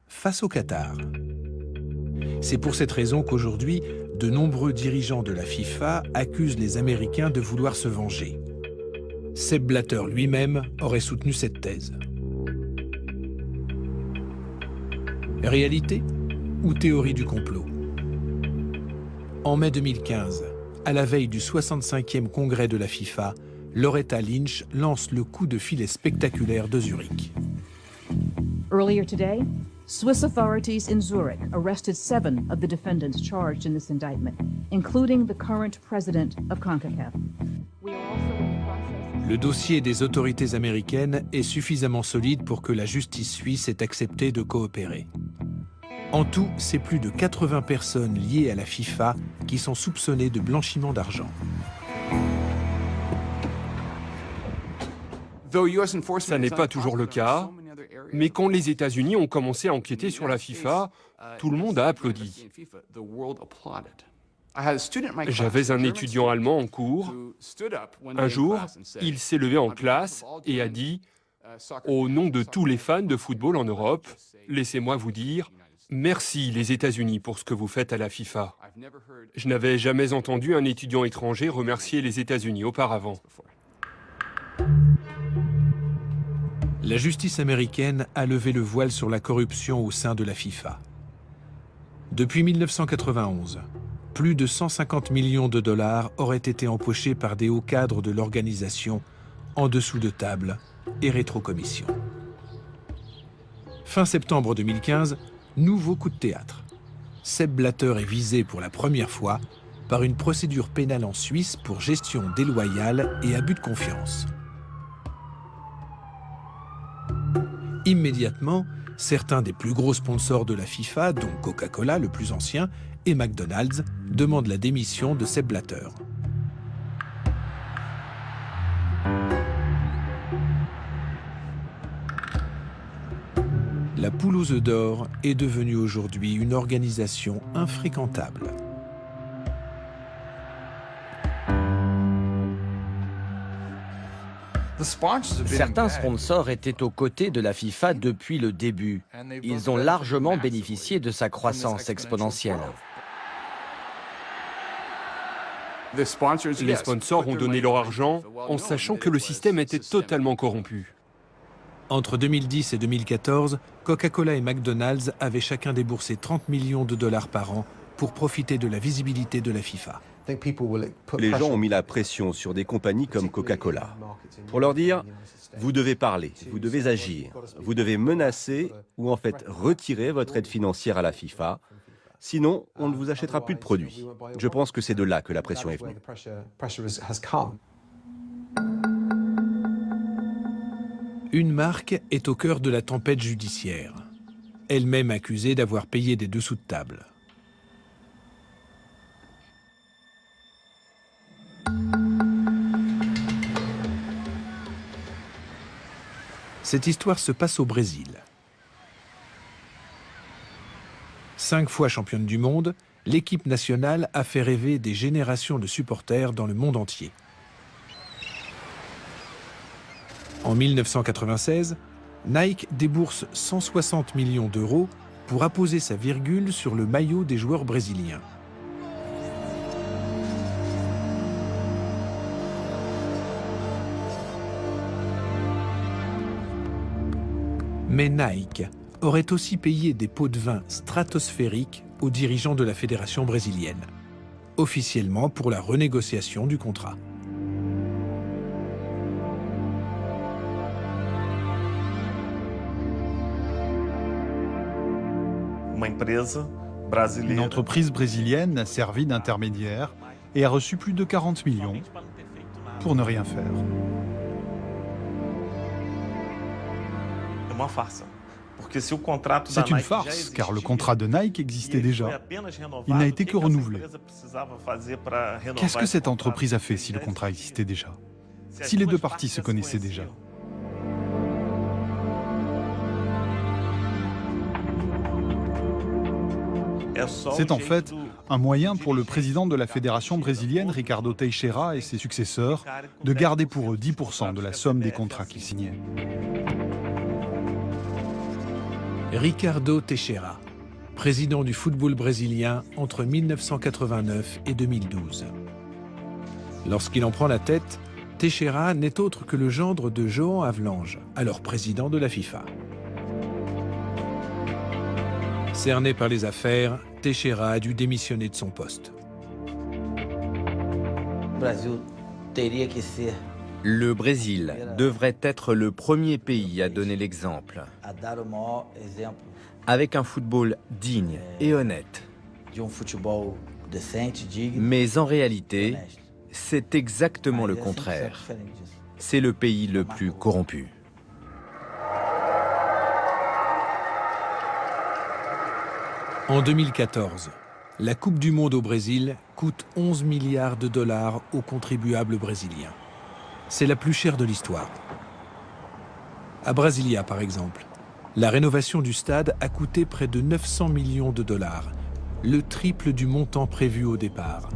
face au Qatar. C'est pour cette raison qu'aujourd'hui, de nombreux dirigeants de la FIFA accusent les Américains de vouloir se venger. Sepp Blatter lui-même aurait soutenu cette thèse. Réalité ou théorie du complot? En mai 2015, à la veille du 65e congrès de la FIFA, Loretta Lynch lance le coup de filet spectaculaire de Zurich. Earlier today, Swiss authorities in Zurich arrested 7 of the defendants charged in this indictment, including the current president of CONCACAF. Le dossier des autorités américaines est suffisamment solide pour que la justice suisse ait accepté de coopérer. En tout, c'est plus de 80 personnes liées à la FIFA qui sont soupçonnées de blanchiment d'argent. Ça n'est pas toujours le cas, mais quand les États-Unis ont commencé à enquêter sur la FIFA, tout le monde a applaudi. J'avais un étudiant allemand en cours. Un jour, il s'est levé en classe et a dit « Au nom de tous les fans de football en Europe, laissez-moi vous dire merci les États-Unis pour ce que vous faites à la FIFA. » Je n'avais jamais entendu un étudiant étranger remercier les États-Unis auparavant. La justice américaine a levé le voile sur la corruption au sein de la FIFA. Depuis 1991, plus de 150 millions de dollars auraient été empochés par des hauts cadres de l'organisation, en dessous de table et rétrocommission. Fin septembre 2015, Nouveau coup de théâtre. Sepp Blatter est visé pour la première fois par une procédure pénale en Suisse pour gestion déloyale et abus de confiance. Immédiatement, certains des plus gros sponsors de la FIFA, dont Coca-Cola, le plus ancien, et McDonald's, demandent la démission de Sepp Blatter. La poule aux œufs d'or est devenue aujourd'hui une organisation infréquentable. Certains sponsors étaient aux côtés de la FIFA depuis le début. Ils ont largement bénéficié de sa croissance exponentielle. Les sponsors ont donné leur argent en sachant que le système était totalement corrompu. Entre 2010 et 2014, Coca-Cola et McDonald's avaient chacun déboursé 30 millions de dollars par an pour profiter de la visibilité de la FIFA. Les gens ont mis la pression sur des compagnies comme Coca-Cola pour leur dire « vous devez parler, vous devez agir, vous devez menacer ou en fait retirer votre aide financière à la FIFA, sinon on ne vous achètera plus de produits ». Je pense que c'est de là que la pression est venue. Une marque est au cœur de la tempête judiciaire, elle-même accusée d'avoir payé des dessous de table. Cette histoire se passe au Brésil. 5 fois championne du monde, l'équipe nationale a fait rêver des générations de supporters dans le monde entier. En 1996, Nike débourse 160 millions d'euros pour apposer sa virgule sur le maillot des joueurs brésiliens. Mais Nike aurait aussi payé des pots de vin stratosphériques aux dirigeants de la fédération brésilienne, officiellement pour la renégociation du contrat. Une entreprise brésilienne a servi d'intermédiaire et a reçu plus de 40 millions pour ne rien faire. C'est une farce, car le contrat de Nike existait déjà. Il n'a été que renouvelé. Qu'est-ce que cette entreprise a fait si le contrat existait déjà? Si les deux parties se connaissaient déjà? C'est en fait un moyen pour le président de la fédération brésilienne, Ricardo Teixeira, et ses successeurs de garder pour eux 10% de la somme des contrats qu'ils signaient. Ricardo Teixeira, président du football brésilien entre 1989 et 2012. Lorsqu'il en prend la tête, Teixeira n'est autre que le gendre de João Havelange, alors président de la FIFA. Cerné par les affaires, Teixeira a dû démissionner de son poste. Le Brésil devrait être le premier pays à donner l'exemple, avec un football digne et honnête. Mais en réalité, c'est exactement le contraire. C'est le pays le plus corrompu. En 2014, la Coupe du Monde au Brésil coûte 11 milliards de dollars aux contribuables brésiliens. C'est la plus chère de l'histoire. À Brasilia, par exemple, la rénovation du stade a coûté près de 900 millions de dollars, le triple du montant prévu au départ.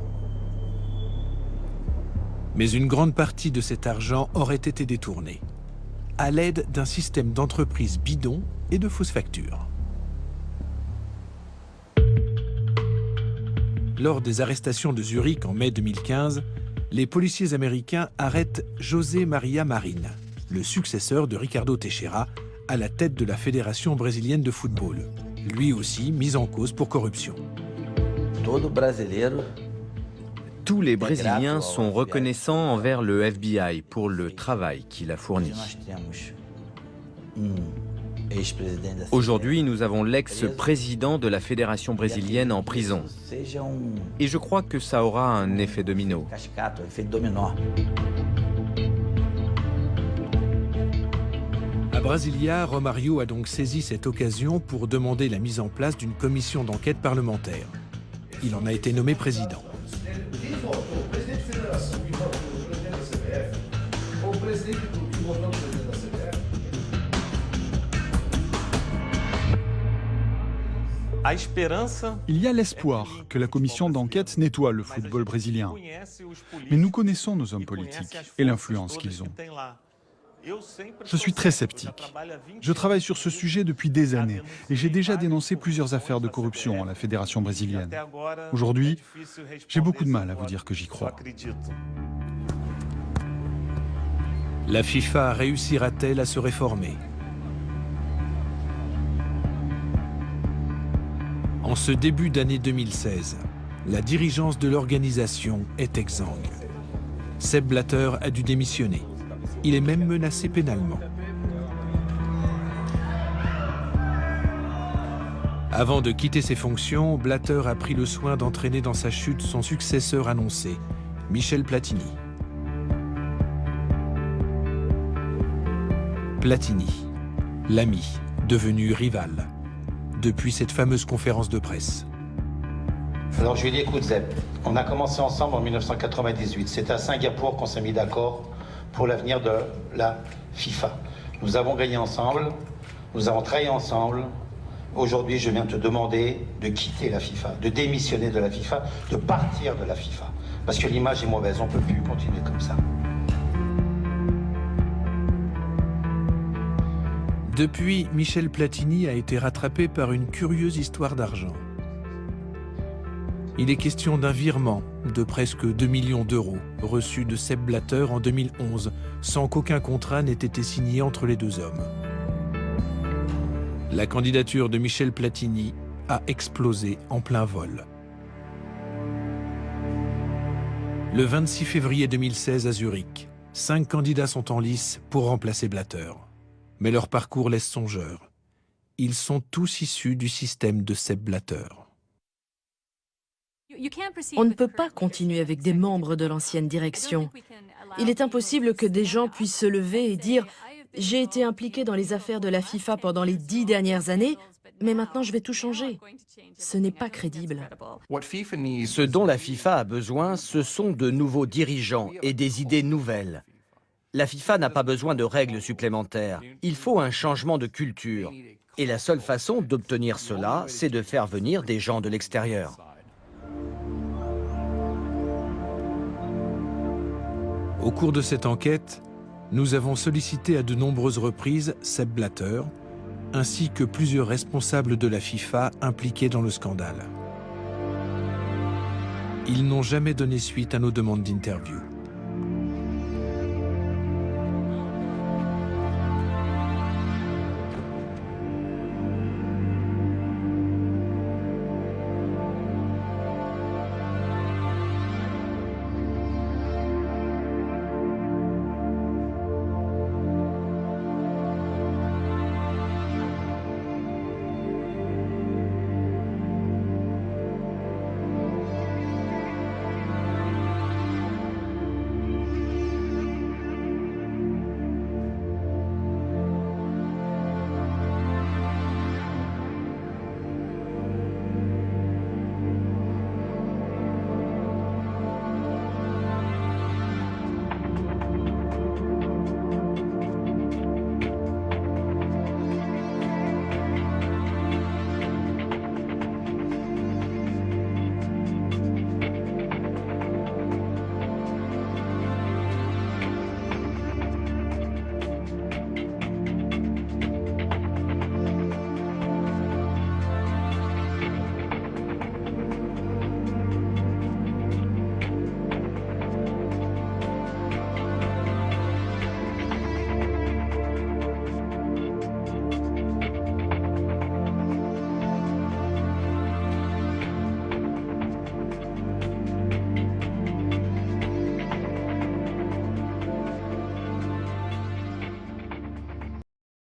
Mais une grande partie de cet argent aurait été détournée, à l'aide d'un système d'entreprises bidons et de fausses factures. Lors des arrestations de Zurich en mai 2015, les policiers américains arrêtent José Maria Marin, le successeur de Ricardo Teixeira, à la tête de la Fédération brésilienne de football, lui aussi mis en cause pour corruption. Tous les Brésiliens sont reconnaissants envers le FBI pour le travail qu'il a fourni. Aujourd'hui, nous avons l'ex-président de la fédération brésilienne en prison. Et je crois que ça aura un effet domino. À Brasilia, Romário a donc saisi cette occasion pour demander la mise en place d'une commission d'enquête parlementaire. Il en a été nommé président. Il y a l'espoir que la commission d'enquête nettoie le football brésilien. Mais nous connaissons nos hommes politiques et l'influence qu'ils ont. Je suis très sceptique. Je travaille sur ce sujet depuis des années et j'ai déjà dénoncé plusieurs affaires de corruption à la fédération brésilienne. Aujourd'hui, j'ai beaucoup de mal à vous dire que j'y crois. La FIFA réussira-t-elle à se réformer? En ce début d'année 2016, la dirigeance de l'organisation est exsangue. Sepp Blatter a dû démissionner. Il est même menacé pénalement. Avant de quitter ses fonctions, Blatter a pris le soin d'entraîner dans sa chute son successeur annoncé, Michel Platini. Platini, l'ami, devenu rival, depuis cette fameuse conférence de presse. Alors je lui ai dit, écoute Sepp, on a commencé ensemble en 1998. C'est à Singapour qu'on s'est mis d'accord pour l'avenir de la FIFA. Nous avons gagné ensemble, nous avons travaillé ensemble. Aujourd'hui, je viens te demander de quitter la FIFA, de démissionner de la FIFA, de partir de la FIFA. Parce que l'image est mauvaise, on ne peut plus continuer comme ça. Depuis, Michel Platini a été rattrapé par une curieuse histoire d'argent. Il est question d'un virement de presque 2 millions d'euros reçu de Sepp Blatter en 2011, sans qu'aucun contrat n'ait été signé entre les deux hommes. La candidature de Michel Platini a explosé en plein vol. Le 26 février 2016 à Zurich, 5 candidats sont en lice pour remplacer Blatter. Mais leur parcours laisse songeur. Ils sont tous issus du système de Sepp Blatter. On ne peut pas continuer avec des membres de l'ancienne direction. Il est impossible que des gens puissent se lever et dire « J'ai été impliqué dans les affaires de la FIFA pendant les 10 dernières années, mais maintenant je vais tout changer ». Ce n'est pas crédible. Ce dont la FIFA a besoin, ce sont de nouveaux dirigeants et des idées nouvelles. La FIFA n'a pas besoin de règles supplémentaires. Il faut un changement de culture. Et la seule façon d'obtenir cela, c'est de faire venir des gens de l'extérieur. Au cours de cette enquête, nous avons sollicité à de nombreuses reprises Sepp Blatter, ainsi que plusieurs responsables de la FIFA impliqués dans le scandale. Ils n'ont jamais donné suite à nos demandes d'interview.